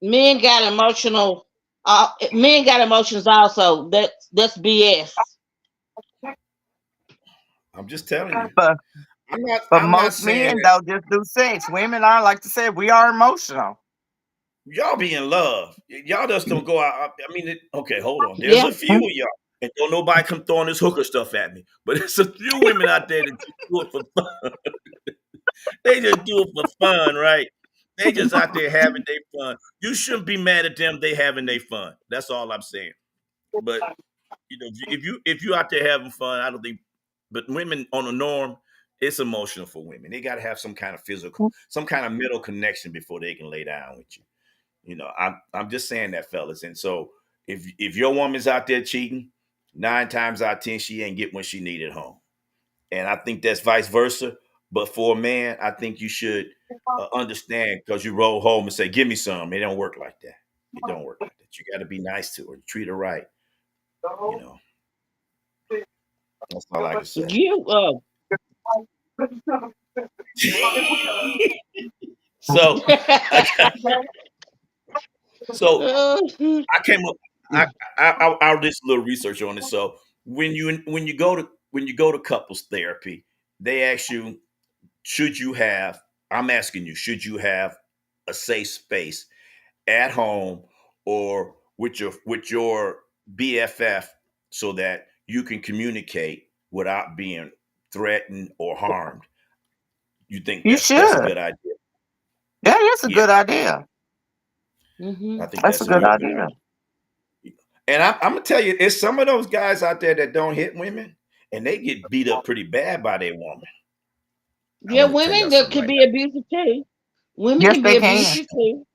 Speaker 3: men got emotional. Men got emotions also. That's BS.
Speaker 1: I'm just telling you.
Speaker 2: but
Speaker 1: I'm not
Speaker 2: but
Speaker 1: I'm not
Speaker 2: most
Speaker 1: saying
Speaker 2: men
Speaker 1: that
Speaker 2: don't just do sex. Women are like to say we are emotional.
Speaker 1: y'all be in love. Y'all just don't go out. I mean, okay, hold on. There's
Speaker 3: Yeah.
Speaker 1: a few of y'all. And don't nobody come throwing this hooker stuff at me. But it's a few women out there that just do it for fun. They just do it for fun, right? They just out there having their fun. You shouldn't be mad at them. They having their fun. That's all I'm saying. But if you out there having fun, I don't think. But women on the norm, it's emotional for women. They got to have some kind of physical, some kind of mental connection before they can lay down with you. I'm just saying that, fellas. And so if your woman's out there cheating, 9 times out of 10 she ain't get what she needed home. And I think that's vice versa. But for a man, I think you should understand because you roll home and say, "Give me some." It don't work like that. It don't work like that. You got to be nice to her, treat her right. You know, that's all I can say.
Speaker 3: You
Speaker 1: So I got So
Speaker 3: Uh,
Speaker 1: I came up. I'll do a little research on it. So when you go to couples therapy, they ask you, should you have? I'm asking you, should you have a safe space at home or with your BFF so that you can communicate without being threatened or harmed? You think
Speaker 2: You
Speaker 1: that's a
Speaker 2: should.
Speaker 1: good idea?
Speaker 2: Yeah, that's a
Speaker 1: Yeah,
Speaker 2: good idea.
Speaker 1: I
Speaker 3: hmm
Speaker 1: think
Speaker 2: That's a
Speaker 1: that's a
Speaker 2: good
Speaker 1: real good
Speaker 2: idea.
Speaker 1: idea. And I'm gonna tell you, it's some of those guys out there that don't hit women, and they get beat up pretty bad by their woman. I
Speaker 3: Yeah,
Speaker 1: want to tell y'all
Speaker 3: women that
Speaker 1: something
Speaker 3: can
Speaker 1: right
Speaker 3: be
Speaker 1: now.
Speaker 3: abusive too. Women
Speaker 2: Yes,
Speaker 3: can be
Speaker 2: they can.
Speaker 3: abusive too.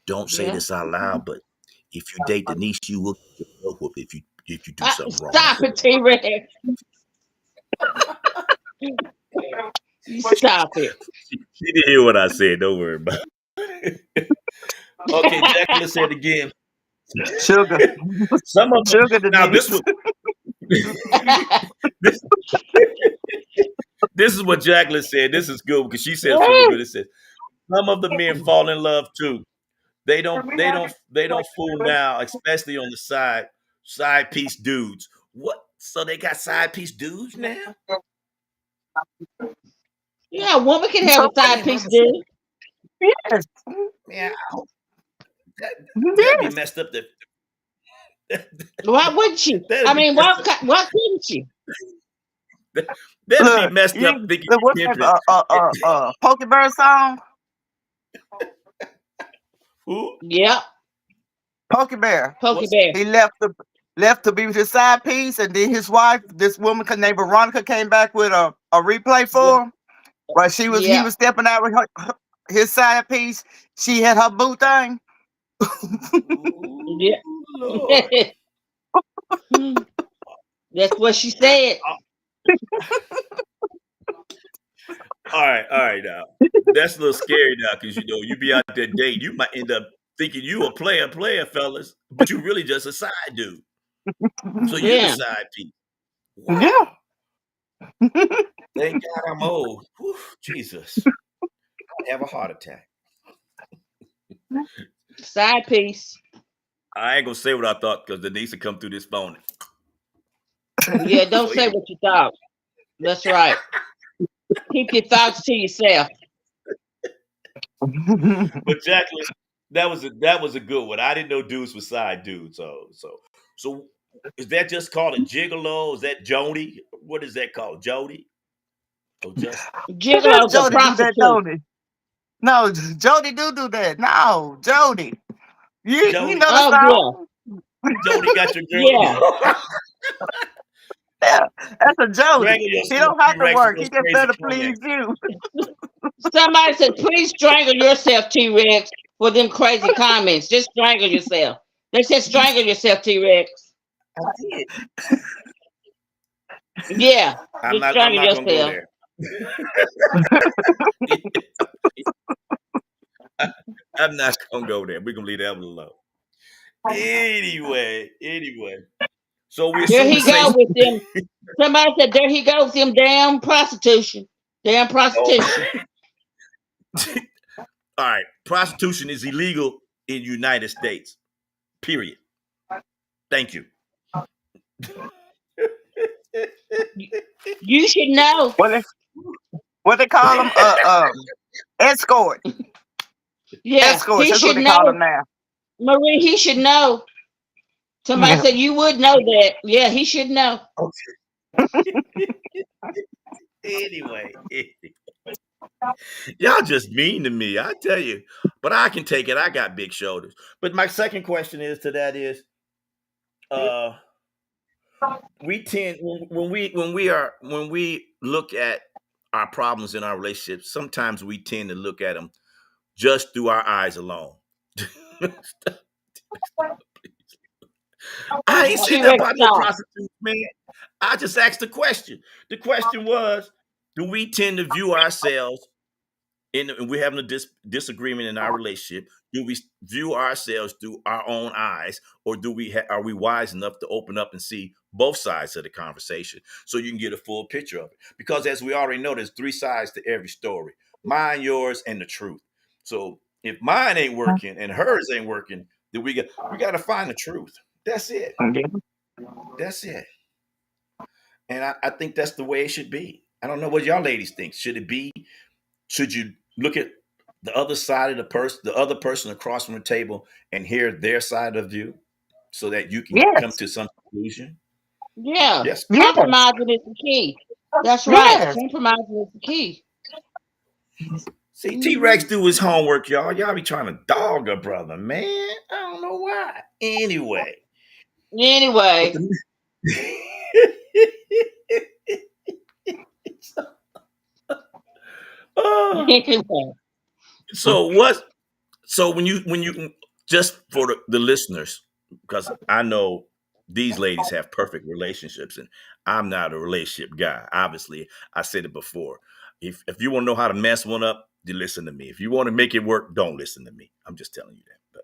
Speaker 1: Don't say
Speaker 3: Yeah.
Speaker 1: this out loud, but if you date Denise, you will get your butt whooped if you do something wrong.
Speaker 3: Stop it, T Rex. You stop it.
Speaker 1: She didn't hear what I said. Don't worry about it. Okay, Jacqueline said again.
Speaker 2: Sugar.
Speaker 1: Some of them.
Speaker 2: Sugar
Speaker 1: Now this
Speaker 2: Denise.
Speaker 1: was this this is what Jacqueline said. This is good because she says really good. It says some of the men fall in love too. They don't fool now, especially on the side piece dudes. What? So they got side piece dudes now?
Speaker 3: Yeah, a woman can have
Speaker 2: So
Speaker 3: a side
Speaker 1: Man,
Speaker 3: piece,
Speaker 1: honestly,
Speaker 3: dude.
Speaker 2: yes.
Speaker 1: man, I hope that that'd be
Speaker 2: Yes.
Speaker 1: messed up.
Speaker 3: Why wouldn't she?
Speaker 1: That'd
Speaker 3: I
Speaker 1: be
Speaker 3: mean,
Speaker 1: messed up.
Speaker 3: why couldn't she?
Speaker 1: That'd be
Speaker 2: Look,
Speaker 1: messed up
Speaker 2: you
Speaker 1: thinking
Speaker 2: what's
Speaker 1: you
Speaker 2: that
Speaker 1: pimping.
Speaker 2: Pokebird song?
Speaker 1: Who?
Speaker 3: Yep,
Speaker 2: Pokebird.
Speaker 3: Pokey
Speaker 1: What's
Speaker 3: Bear.
Speaker 2: He left to be with his side piece, and then his wife, this woman named Veronica, came back with a replay
Speaker 3: Yeah,
Speaker 2: for him. While he
Speaker 3: yeah,
Speaker 2: was stepping out with his side piece. She had her boo thing.
Speaker 1: Ooh,
Speaker 3: yeah.
Speaker 1: Lord?
Speaker 3: That's what she said.
Speaker 1: All right now. That's a little scary now because you be out there dating. You might end up thinking you a player, fellas, but you really just a side dude. So you the
Speaker 3: Yeah.
Speaker 1: side piece.
Speaker 2: Yeah.
Speaker 1: Wow. Thank God I'm old. Whew, Jesus. I'd have a heart attack.
Speaker 3: Side piece.
Speaker 1: I ain't gonna say what I thought because Denise will come through this phone.
Speaker 3: Yeah, don't
Speaker 1: So
Speaker 3: say
Speaker 1: anyway,
Speaker 3: what you thought. That's right. Keep your thoughts to yourself.
Speaker 1: but Jacqueline, that was a good one. I didn't know dudes were side dudes. So is that just called a gigolo? Is that Jody? What is that called? Jody? Oh, just
Speaker 3: Gigolo's a
Speaker 2: Jody do that,
Speaker 3: prostitute.
Speaker 2: Jody. No, Jody do that. No, Jody. You
Speaker 1: Jody.
Speaker 2: know the
Speaker 3: Oh yeah,
Speaker 2: song?
Speaker 1: Jody got your
Speaker 3: yeah.
Speaker 1: girl.
Speaker 2: Yeah, that's a Jody.
Speaker 1: Strangle
Speaker 2: He
Speaker 1: yourself,
Speaker 2: don't have
Speaker 1: T
Speaker 2: to
Speaker 1: Rex, with
Speaker 2: work.
Speaker 1: those
Speaker 2: He just
Speaker 1: crazy
Speaker 2: better please
Speaker 1: comments.
Speaker 2: you.
Speaker 3: Somebody said, please strangle yourself, T Rex, for them crazy comments. Just strangle yourself. They said strangle yourself, T Rex.
Speaker 1: I did.
Speaker 3: Yeah,
Speaker 1: I'm
Speaker 3: just
Speaker 1: not. I'm
Speaker 3: strangle
Speaker 1: not gonna go
Speaker 3: yourself.
Speaker 1: there. I'm not gonna go there. We're gonna leave that one alone. Anyway. So we
Speaker 3: There
Speaker 1: assuming
Speaker 3: he go
Speaker 1: safe.
Speaker 3: with them. Somebody said, there he goes, them damn prostitution. Damn
Speaker 1: Oh,
Speaker 3: prostitution.
Speaker 1: all right. Prostitution is illegal in United States. Period. Thank you.
Speaker 3: You you should know.
Speaker 2: What they what they call them? Escort.
Speaker 3: Yeah,
Speaker 2: Escorts.
Speaker 3: he
Speaker 2: That's what
Speaker 3: should
Speaker 2: they call them
Speaker 3: know.
Speaker 2: now.
Speaker 3: Marie, he should know. Somebody
Speaker 2: Yeah.
Speaker 3: said you would know that. Yeah, he should know.
Speaker 1: anyway, y'all just mean to me. I tell you, but I can take it. I got big shoulders. But my second question is to that is, uh, we tend when we look at our problems in our relationships, sometimes we tend to look at them just through our eyes alone. I ain't saying
Speaker 3: T
Speaker 1: that
Speaker 3: Rex,
Speaker 1: about no
Speaker 3: stop.
Speaker 1: prostitutes, man. I just asked the question. The question was, do we tend to view ourselves and we're having a disagreement in our relationship? Do we view ourselves through our own eyes, or are we wise enough to open up and see both sides of the conversation so you can get a full picture of it? Because as we already know, there's three sides to every story: mine, yours, and the truth. So If mine ain't working and hers ain't working, then we got to find the truth. That's it. That's it. And I think that's the way it should be. I don't know what y'all ladies think. Should it be? Should you look at the other side of the other person across from the table, and hear their side of view, so that you can come
Speaker 2: Yes.
Speaker 1: to some conclusion?
Speaker 3: Yeah,
Speaker 1: Yes.
Speaker 2: Yes.
Speaker 3: compromising is the key. That's right.
Speaker 2: Yes.
Speaker 3: Compromising is the key.
Speaker 1: See, T Rex
Speaker 3: Hmm.
Speaker 1: do his homework, y'all. Y'all be trying to dog a brother, man. I don't know why. Anyway, but
Speaker 3: Anyway,
Speaker 1: the uh,
Speaker 3: anyway.
Speaker 1: so what? So when you just for the listeners, because I know these ladies have perfect relationships, and I'm not a relationship guy. Obviously, I said it before. If you want to know how to mess one up, you listen to me. If you want to make it work, don't listen to me. I'm just telling you that. But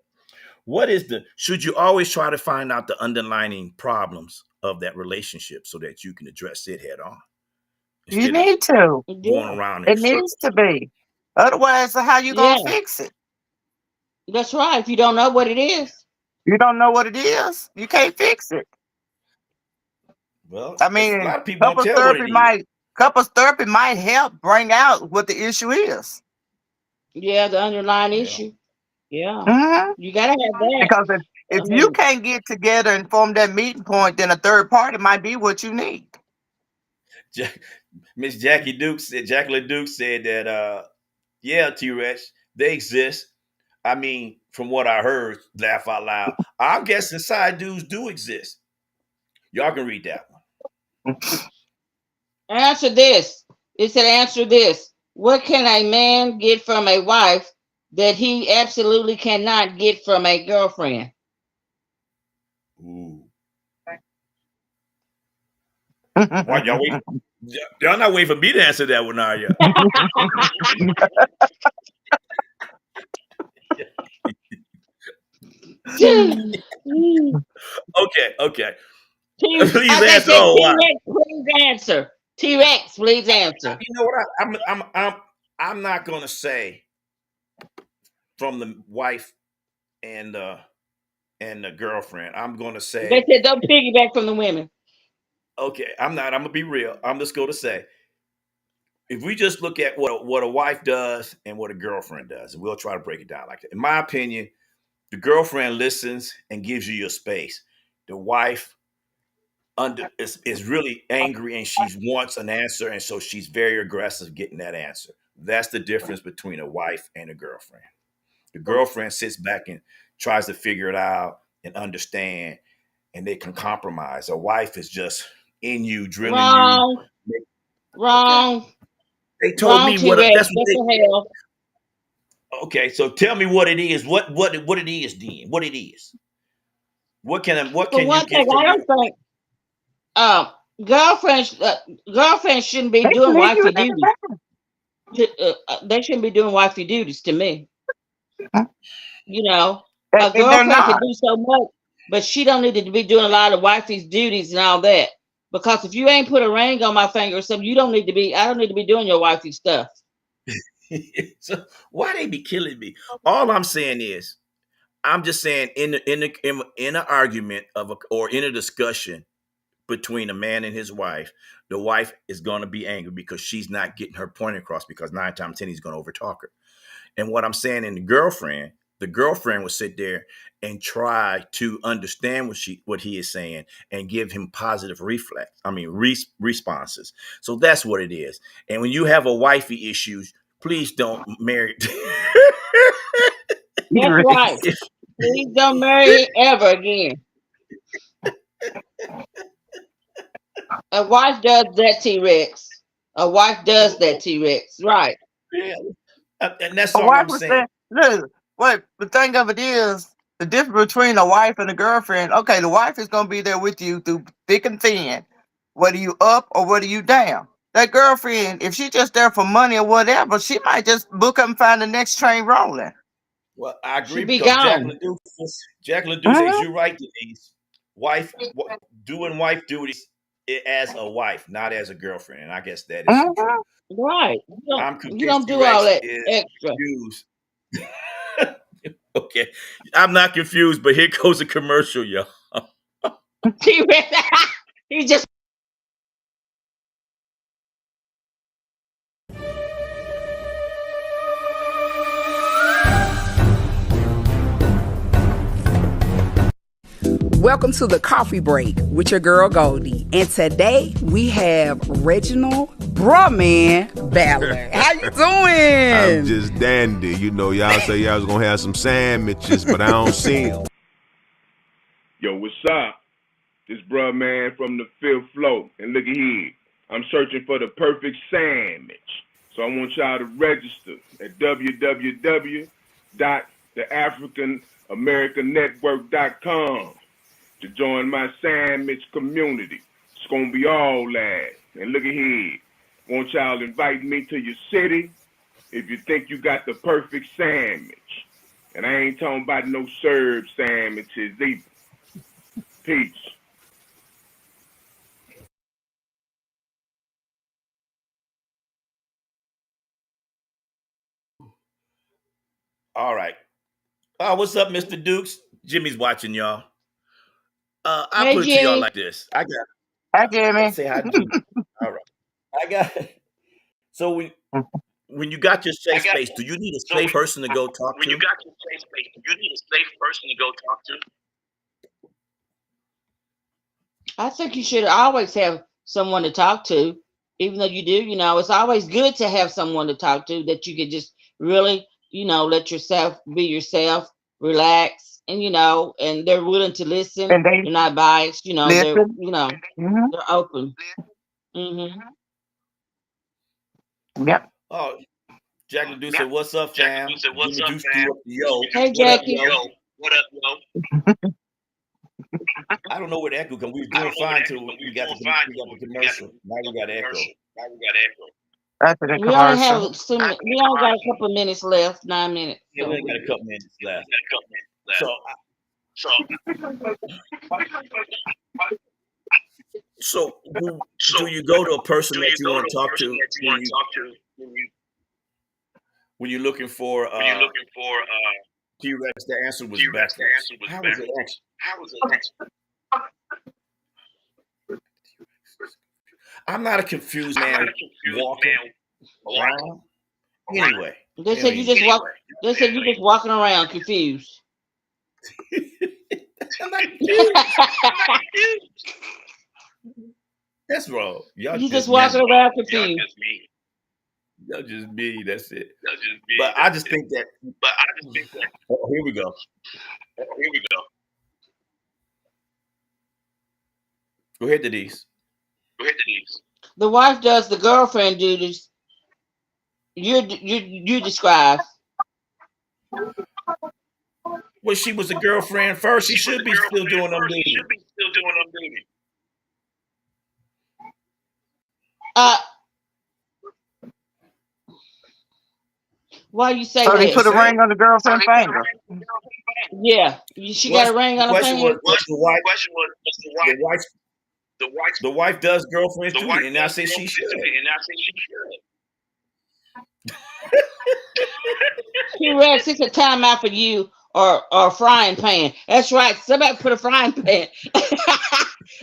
Speaker 1: what is the should you always try to find out the underlying problems of that relationship so that you can address it head on
Speaker 2: You
Speaker 1: instead of
Speaker 2: need to.
Speaker 1: going
Speaker 3: Yeah,
Speaker 1: around in
Speaker 2: It
Speaker 1: circles?
Speaker 2: needs to be. Otherwise, how you gonna
Speaker 3: yeah,
Speaker 2: fix it?
Speaker 3: that's right. If you don't know what it is,
Speaker 2: You don't know what it is. You can't fix it.
Speaker 1: Well,
Speaker 2: I
Speaker 1: if a
Speaker 2: mean,
Speaker 1: lot of people don't tell what it is.
Speaker 2: couples therapy might help bring out what the issue is.
Speaker 3: yeah, the underlying
Speaker 1: Yeah.
Speaker 3: issue. Yeah,
Speaker 2: Hmm.
Speaker 3: you gotta have that.
Speaker 2: Because if
Speaker 3: I
Speaker 2: you
Speaker 3: mean,
Speaker 2: can't get together and form that meeting point, then a third party might be what you need.
Speaker 1: Miss Jacqueline Duke said that yeah, T Rex, they exist. I mean, from what I heard, laugh out loud. I'm guessing side dudes do exist. Y'all can read that one.
Speaker 3: answer this. It said, answer this. What can a man get from a wife that he absolutely cannot get from a girlfriend?
Speaker 1: Ooh. Why y'all wait? Y'all not waiting for me to answer that one, are you? Okay, okay. Please
Speaker 3: They
Speaker 1: answer.
Speaker 3: said
Speaker 1: Oh
Speaker 3: T
Speaker 1: wow.
Speaker 3: Rex, please answer. T Rex, please answer.
Speaker 1: You know what? I'm not gonna say from the wife and the girlfriend. I'm gonna
Speaker 3: They
Speaker 1: say
Speaker 3: said don't piggyback from the women.
Speaker 1: okay. I'm not. I'm gonna be real. I'm just gonna say if we just look at what a wife does and what a girlfriend does, and we'll try to break it down like that. In my opinion, the girlfriend listens and gives you your space. The wife is really angry and she wants an answer, and so she's very aggressive getting that answer. That's the difference between a wife and a girlfriend. The girlfriend sits back and tries to figure it out and understand, and they can compromise. A wife is just in you, drilling you.
Speaker 3: Wrong,
Speaker 1: Okay,
Speaker 3: wrong,
Speaker 1: they told
Speaker 3: wrong,
Speaker 1: me
Speaker 3: T
Speaker 1: what.
Speaker 3: Rex.
Speaker 1: That's what
Speaker 3: That's
Speaker 1: they.
Speaker 3: the hell.
Speaker 1: Okay, so tell me what it is. What it is, Dean? What it is? What
Speaker 3: For
Speaker 1: can you
Speaker 3: one thing,
Speaker 1: get from
Speaker 3: I
Speaker 1: your?
Speaker 3: don't think um, girlfriends girlfriends shouldn't be
Speaker 2: They can
Speaker 3: doing
Speaker 2: leave you
Speaker 3: wifey duties.
Speaker 2: in
Speaker 3: They shouldn't be doing wifey duties to me.
Speaker 2: there.
Speaker 3: You know, a
Speaker 2: They're
Speaker 3: girlfriend can
Speaker 2: not.
Speaker 3: do so much, but she don't need to be doing a lot of wifey's duties and all that. Because if you ain't put a ring on my finger or something, you don't need to be. I don't need to be doing your wifey stuff.
Speaker 1: So why they be killing me? All I'm saying is, I'm just saying in an argument or in a discussion between a man and his wife, the wife is going to be angry because she's not getting her point across because 9 times 10 he's going to overtalk her. And what I'm saying in the girlfriend will sit there and try to understand what he is saying and give him positive responses. So that's what it is. And when you have a wifey issues, please don't marry.
Speaker 3: That's right. Please don't marry ever again. A wife does that, T Rex. A wife does that, T Rex. Right.
Speaker 1: Yeah. And that's
Speaker 2: A
Speaker 1: all
Speaker 2: wife
Speaker 1: I'm
Speaker 2: was
Speaker 1: saying.
Speaker 2: saying, look, what the thing of it is, the difference between a wife and a girlfriend, okay, the wife is gonna be there with you through thick and thin, whether you up or whether you down. That girlfriend, if she just there for money or whatever, she might just book up and find the next train rolling.
Speaker 1: Well, I
Speaker 3: She
Speaker 1: agree
Speaker 3: be
Speaker 1: because
Speaker 3: gone.
Speaker 1: Jacqueline Duke says
Speaker 2: Hmm.
Speaker 1: you're right, Denise. Doing wife duties as a wife, not as a girlfriend, and I guess that is the truth.
Speaker 2: Hmm.
Speaker 3: Right.
Speaker 1: I'm
Speaker 3: You
Speaker 1: convinced
Speaker 3: don't
Speaker 1: T
Speaker 3: do all
Speaker 1: Rex
Speaker 3: that
Speaker 1: is
Speaker 3: extra.
Speaker 1: used. Okay, I'm not confused, but here goes a commercial, y'all.
Speaker 3: He just
Speaker 5: Welcome to the coffee break with your girl Goldie. And today we have Reginald Brahman Ballard. How you doing?
Speaker 6: I'm just dandy. You know, y'all say y'all was gonna have some sandwiches, but I don't see them.
Speaker 7: Yo, what's up? This bruh man from the fifth floor. And look at here. I'm searching for the perfect sandwich. So I want y'all to register at www.theafricanamericanetwork.com to join my sandwich community. It's gonna be all that. And look at here. Want y'all to invite me to your city if you think you got the perfect sandwich. And I ain't talking about no served sandwiches either. Peace.
Speaker 1: All right. What's up, Mr. Dukes? Jimmy's watching y'all. I
Speaker 3: Hey
Speaker 1: put it to y'all
Speaker 3: Jimmy.
Speaker 1: like this. I
Speaker 2: Hi,
Speaker 1: gotta
Speaker 2: Jimmy.
Speaker 1: say hi, Jimmy. All right. I got so when you got your safe space, do you need a safe person to go talk
Speaker 8: When you
Speaker 1: to?
Speaker 8: got your safe space, you need a safe person to go talk to.
Speaker 3: I think you should always have someone to talk to, even though you do. It's always good to have someone to talk to that you could just really, let yourself be yourself, relax, and they're willing to listen.
Speaker 2: And they
Speaker 3: They're not biased. They're,
Speaker 2: listen. Hmm.
Speaker 3: they're open. Hmm.
Speaker 2: Yep.
Speaker 1: Oh, Jack LeDoux
Speaker 8: Yeah.
Speaker 1: said, "What's up,
Speaker 8: Jack
Speaker 1: fam?"
Speaker 8: said, "What's
Speaker 1: Jimmy
Speaker 8: up,
Speaker 1: Deuce
Speaker 8: fam?"
Speaker 1: threw up the yo.
Speaker 3: Hey
Speaker 1: What up,
Speaker 3: Jackie.
Speaker 1: yo?
Speaker 8: Yo, what up, yo?
Speaker 1: I don't know where the echo comes. We was
Speaker 8: I
Speaker 1: doing
Speaker 8: don't know what
Speaker 1: fine
Speaker 8: echo,
Speaker 1: till
Speaker 8: but we
Speaker 1: we
Speaker 8: were
Speaker 1: got
Speaker 8: doing fine.
Speaker 1: the
Speaker 8: We got
Speaker 1: commercial. Now we got
Speaker 8: the
Speaker 1: echo.
Speaker 8: commercial. Now we got echo.
Speaker 2: After the
Speaker 3: We only have
Speaker 2: commercial.
Speaker 3: we only got a couple of minutes left, 9 minutes.
Speaker 1: Yeah,
Speaker 3: So
Speaker 1: we only got
Speaker 3: we
Speaker 1: a couple minutes
Speaker 8: Yeah, we
Speaker 1: left.
Speaker 8: got a couple minutes
Speaker 1: So,
Speaker 8: left. So,
Speaker 1: so
Speaker 8: so
Speaker 1: do you go to a person
Speaker 8: do
Speaker 1: that
Speaker 8: you
Speaker 1: you
Speaker 8: go
Speaker 1: want
Speaker 8: to
Speaker 1: to
Speaker 8: a
Speaker 1: talk
Speaker 8: person
Speaker 1: to
Speaker 8: that you want to talk to
Speaker 1: when you're looking for
Speaker 8: when you're looking for
Speaker 1: T-Rex? The answer was
Speaker 8: T-Rex? The
Speaker 1: backwards.
Speaker 8: answer was
Speaker 1: How was it
Speaker 8: backwards.
Speaker 1: actually?
Speaker 8: How was it actually?
Speaker 1: I'm not a confused
Speaker 8: I'm not
Speaker 1: man
Speaker 8: a confused
Speaker 1: walking
Speaker 8: man walking
Speaker 1: around.
Speaker 8: around.
Speaker 1: Anyway,
Speaker 3: they said you just walk. They said you just walking around confused.
Speaker 1: I'm not confused. That's wrong. Y'all
Speaker 3: You just
Speaker 1: just
Speaker 3: walking
Speaker 1: mean.
Speaker 3: around
Speaker 8: Y'all
Speaker 3: confused.
Speaker 8: just mean.
Speaker 1: Y'all just mean. That's it.
Speaker 8: Y'all just mean.
Speaker 1: But I just think that.
Speaker 8: But I just think that.
Speaker 1: Oh, here we go.
Speaker 8: Here we go.
Speaker 1: Go ahead, Denise.
Speaker 8: Go ahead, Denise.
Speaker 3: The wife does the girlfriend duties. You describe.
Speaker 1: Well, she was a girlfriend first. She
Speaker 8: She was
Speaker 1: should
Speaker 8: a
Speaker 1: be still
Speaker 8: girlfriend
Speaker 1: doing them
Speaker 8: first. She
Speaker 1: duties.
Speaker 8: should be still doing them duties.
Speaker 3: Uh, why you say
Speaker 2: So they
Speaker 1: Just
Speaker 2: put
Speaker 3: that?
Speaker 2: a
Speaker 1: saying.
Speaker 2: ring on the
Speaker 8: So
Speaker 2: girlfriend's
Speaker 8: they put a
Speaker 2: finger.
Speaker 8: ring on the girlfriend's finger.
Speaker 3: Yeah, she got
Speaker 1: Well,
Speaker 3: a ring
Speaker 1: the
Speaker 3: on her
Speaker 1: question was,
Speaker 3: finger.
Speaker 1: does
Speaker 8: The question was, does
Speaker 1: the wife,
Speaker 8: the wife,
Speaker 1: the wife does girlfriend's
Speaker 8: the
Speaker 1: duty,
Speaker 8: wife
Speaker 1: and I
Speaker 8: does
Speaker 1: say she
Speaker 8: girlfriend's
Speaker 1: should.
Speaker 8: duty? And I say she should.
Speaker 3: T-Rex, it's a timeout for you or a frying pan. That's right. Somebody put a frying pan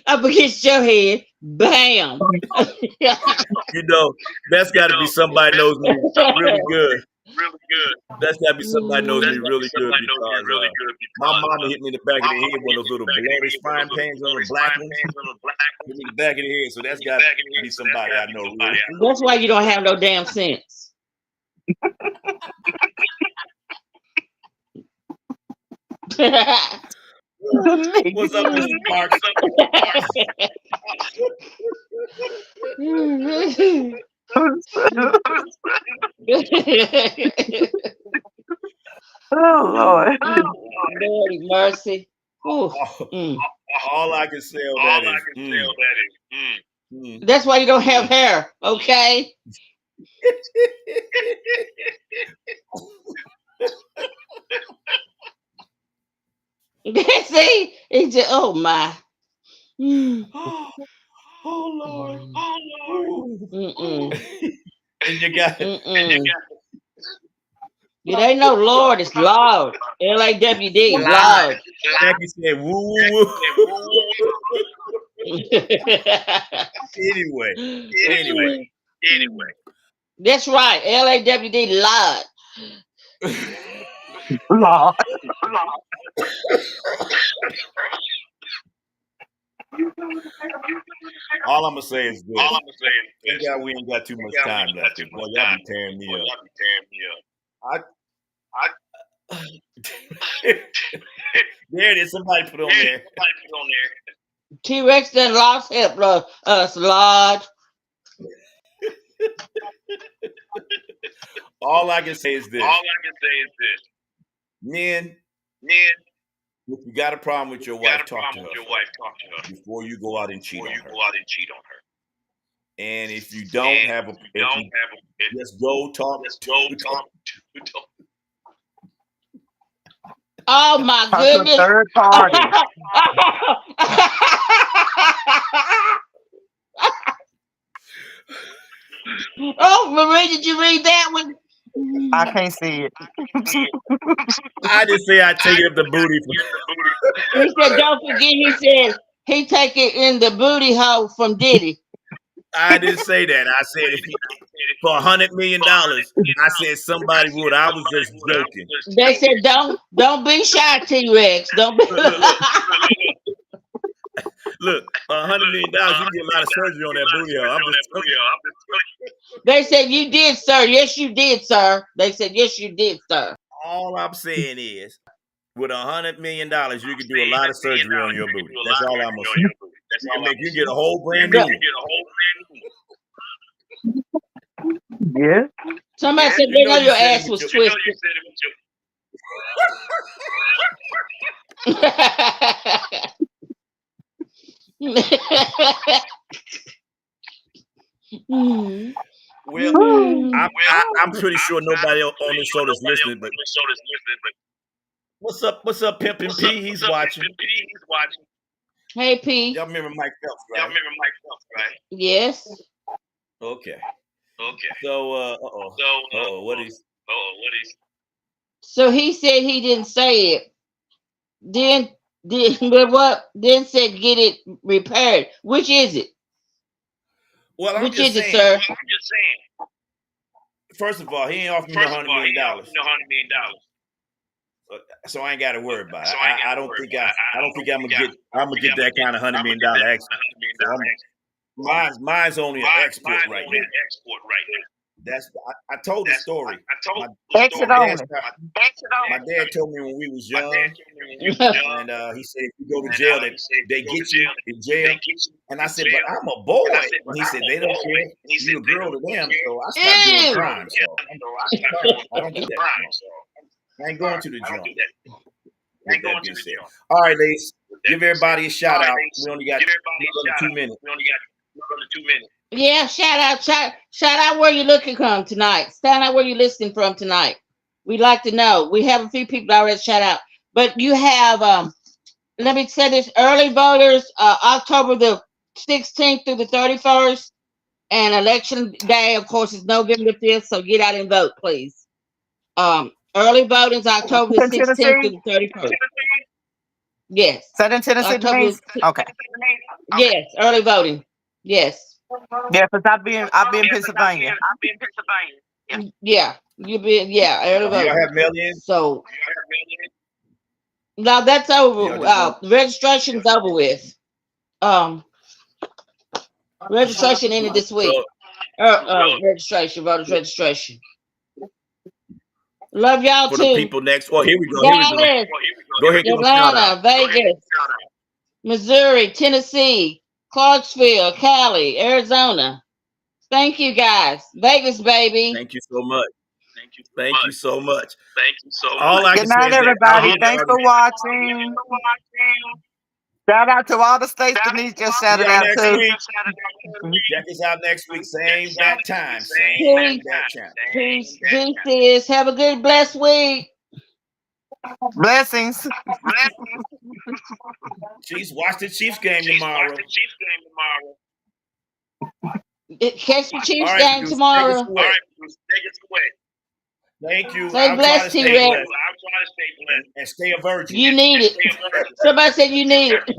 Speaker 3: up against your head. Bam.
Speaker 1: You know, that's
Speaker 8: You
Speaker 1: got to be
Speaker 8: know,
Speaker 1: somebody
Speaker 8: that's
Speaker 1: knows me
Speaker 8: somebody
Speaker 1: really good.
Speaker 8: really good.
Speaker 1: That's got to be somebody knows me
Speaker 8: That's gotta be
Speaker 1: really good
Speaker 8: somebody knows me
Speaker 1: because
Speaker 8: really good
Speaker 1: my
Speaker 8: because
Speaker 1: mama hit me in the back of
Speaker 8: my
Speaker 1: the head
Speaker 8: mama
Speaker 1: with
Speaker 8: hit
Speaker 1: those
Speaker 8: me in the
Speaker 1: little
Speaker 8: back of the
Speaker 1: bloody
Speaker 8: head with
Speaker 1: frying
Speaker 8: those little
Speaker 1: pans on the
Speaker 8: bloody
Speaker 1: black
Speaker 8: frying
Speaker 1: ones.
Speaker 8: pans on the black
Speaker 1: Hit
Speaker 8: ones.
Speaker 1: me in the back of the head, so
Speaker 8: Hit
Speaker 1: that's
Speaker 8: me in the
Speaker 1: got
Speaker 8: back of the
Speaker 1: to
Speaker 8: head,
Speaker 1: be
Speaker 8: so that's
Speaker 1: somebody I
Speaker 8: gotta be
Speaker 1: know
Speaker 8: somebody
Speaker 1: really.
Speaker 8: I know
Speaker 3: That's why you don't have no damn sense.
Speaker 1: What's up, Mr.
Speaker 2: Denise.
Speaker 1: Parks?
Speaker 2: Oh Lord.
Speaker 3: Lordy mercy. Ooh.
Speaker 1: all,
Speaker 3: Mm.
Speaker 1: all I can say on
Speaker 8: All
Speaker 1: that
Speaker 8: I
Speaker 1: is,
Speaker 8: can say on that is,
Speaker 3: That's why you don't have
Speaker 1: mm.
Speaker 3: hair, okay? See? It's just, oh my. Mm.
Speaker 1: Oh Lord.
Speaker 8: oh Lord.
Speaker 1: Ooh.
Speaker 3: Mm-mm.
Speaker 1: And you got
Speaker 3: Mm-mm. It ain't no Lord, it's Lord. LAWD,
Speaker 1: Live.
Speaker 3: Lord.
Speaker 1: Jackie said, woo, woo, woo. Anyway, anyway.
Speaker 3: That's right, LAWD, Lord.
Speaker 2: Lord.
Speaker 1: All I'm gonna say is this. Thank God we ain't got too much time left. Cause boy, y'all be tearing me up. I, there it is. Somebody put on there.
Speaker 3: T-Rex done lost help us, Lord.
Speaker 1: All I can say is this. Men, if you got a problem with your wife, talk to her first before you go out and cheat on her. And if you don't have a, if you just go talk to
Speaker 3: Oh my
Speaker 2: Talk to a
Speaker 3: goodness.
Speaker 2: third party.
Speaker 3: Oh, Marie, did you read that one?
Speaker 2: I can't see it.
Speaker 1: I just say I take it up the booty.
Speaker 3: He said, don't forget, he said he take it in the booty hole from Diddy.
Speaker 1: I didn't say that. I said if he, for $100 million, I said somebody would. I was just joking.
Speaker 3: They said, don't be shy, T-Rex. Don't be.
Speaker 1: Look, for $100 million, you can get a lot of surgery on that booty hole. I'm just telling you.
Speaker 3: They said, you did, sir. Yes, you did, sir. They said, yes, you did, sir.
Speaker 1: All I'm saying is, with $100 million, you can do a lot of surgery on your booty. That's all I'm gonna say. You can make you get a whole brand new one.
Speaker 2: Yeah.
Speaker 3: Somebody said
Speaker 1: You
Speaker 3: they
Speaker 1: know
Speaker 3: know
Speaker 1: you
Speaker 3: your
Speaker 1: said it
Speaker 3: ass
Speaker 1: with
Speaker 3: was
Speaker 1: your.
Speaker 3: twisted. Mhm.
Speaker 1: Well, I'm pretty sure nobody on this show that's listening. But what's up? What's up, Pimpin' P? He's watching.
Speaker 3: Hey, P.
Speaker 1: Y'all remember Mike Phelps, right?
Speaker 3: Yes.
Speaker 1: Okay. So, what is?
Speaker 3: So he said he didn't say it. Then but what? Then said get it repaired. Which is it?
Speaker 1: Well, I'm
Speaker 3: Which
Speaker 1: just
Speaker 3: is it,
Speaker 1: saying.
Speaker 3: sir?
Speaker 1: First of all, he ain't offering me no $100 million. So I ain't got to worry about it. I don't think I'm gonna get that kind of $100 million action. So mine's only an export right now. That's I told the story. My,
Speaker 2: Exit
Speaker 1: my dad
Speaker 2: only.
Speaker 1: my dad told me when we was young, and he said if you go to jail, they get you in jail. And I said, but I'm a boy. And he said they don't care. You a girl to them. So I stopped doing
Speaker 3: Ew.
Speaker 1: crime. So I don't do that anymore. I ain't going to the joint. With that being said, all right, ladies, give everybody a shout out. We only got 2 minutes.
Speaker 3: Yeah, shout out where you're looking from tonight. Shout out where you're listening from tonight. We'd like to know. We have a few people already shout out. But you have let me say this, early voters, October the 16th through the 31st. And election day, of course, is November 5th, so get out and vote, please. Early voting is October the
Speaker 2: In
Speaker 3: 16th
Speaker 2: Tennessee?
Speaker 3: through the 31st. Yes.
Speaker 2: Is that in Tennessee,
Speaker 3: October.
Speaker 2: Denise? Okay.
Speaker 3: Yes, early voting. Yes.
Speaker 2: Yeah, because I'll be in Pennsylvania.
Speaker 3: Yeah. Early
Speaker 1: Do y'all
Speaker 3: voting.
Speaker 1: have mail-in?
Speaker 3: So now that's
Speaker 1: Do y'all
Speaker 3: over.
Speaker 1: do mail?
Speaker 3: Registration's over with. Um, registration ended this week.
Speaker 1: So
Speaker 3: Registration, voters registration. Love y'all
Speaker 1: for the
Speaker 3: too.
Speaker 1: people next, oh, here we go.
Speaker 3: Dallas,
Speaker 1: Go ahead, give them a shout out.
Speaker 3: Atlanta, Vegas, Missouri, Tennessee, Clarksville, Cali, Arizona. Thank you guys. Vegas, baby.
Speaker 1: Thank you so much. Thank you so much. All I
Speaker 2: Good
Speaker 1: can say
Speaker 2: night,
Speaker 1: is that I
Speaker 2: everybody.
Speaker 1: hear the
Speaker 2: Thanks for
Speaker 1: argument.
Speaker 2: watching. Shout out to all the states Denise just
Speaker 1: See
Speaker 2: shouted
Speaker 1: y'all
Speaker 2: out
Speaker 1: next
Speaker 2: to.
Speaker 1: week. Check us out next week. Same bat time. Same
Speaker 3: Peace.
Speaker 1: bat channel.
Speaker 3: Peace. Deuces. Have a good, blessed week.
Speaker 2: Blessings.
Speaker 1: Chiefs, watch the Chiefs game tomorrow.
Speaker 3: Catch the
Speaker 1: All
Speaker 3: Chiefs
Speaker 1: right,
Speaker 3: game
Speaker 1: producer, take us
Speaker 3: tomorrow.
Speaker 1: away. Thank you.
Speaker 3: Stay
Speaker 1: I'll try to
Speaker 3: blessed, T
Speaker 1: stay
Speaker 3: Rex.
Speaker 1: blessed
Speaker 8: I'm trying to stay blessed
Speaker 1: and stay a virgin.
Speaker 3: You need it. Somebody said you need it.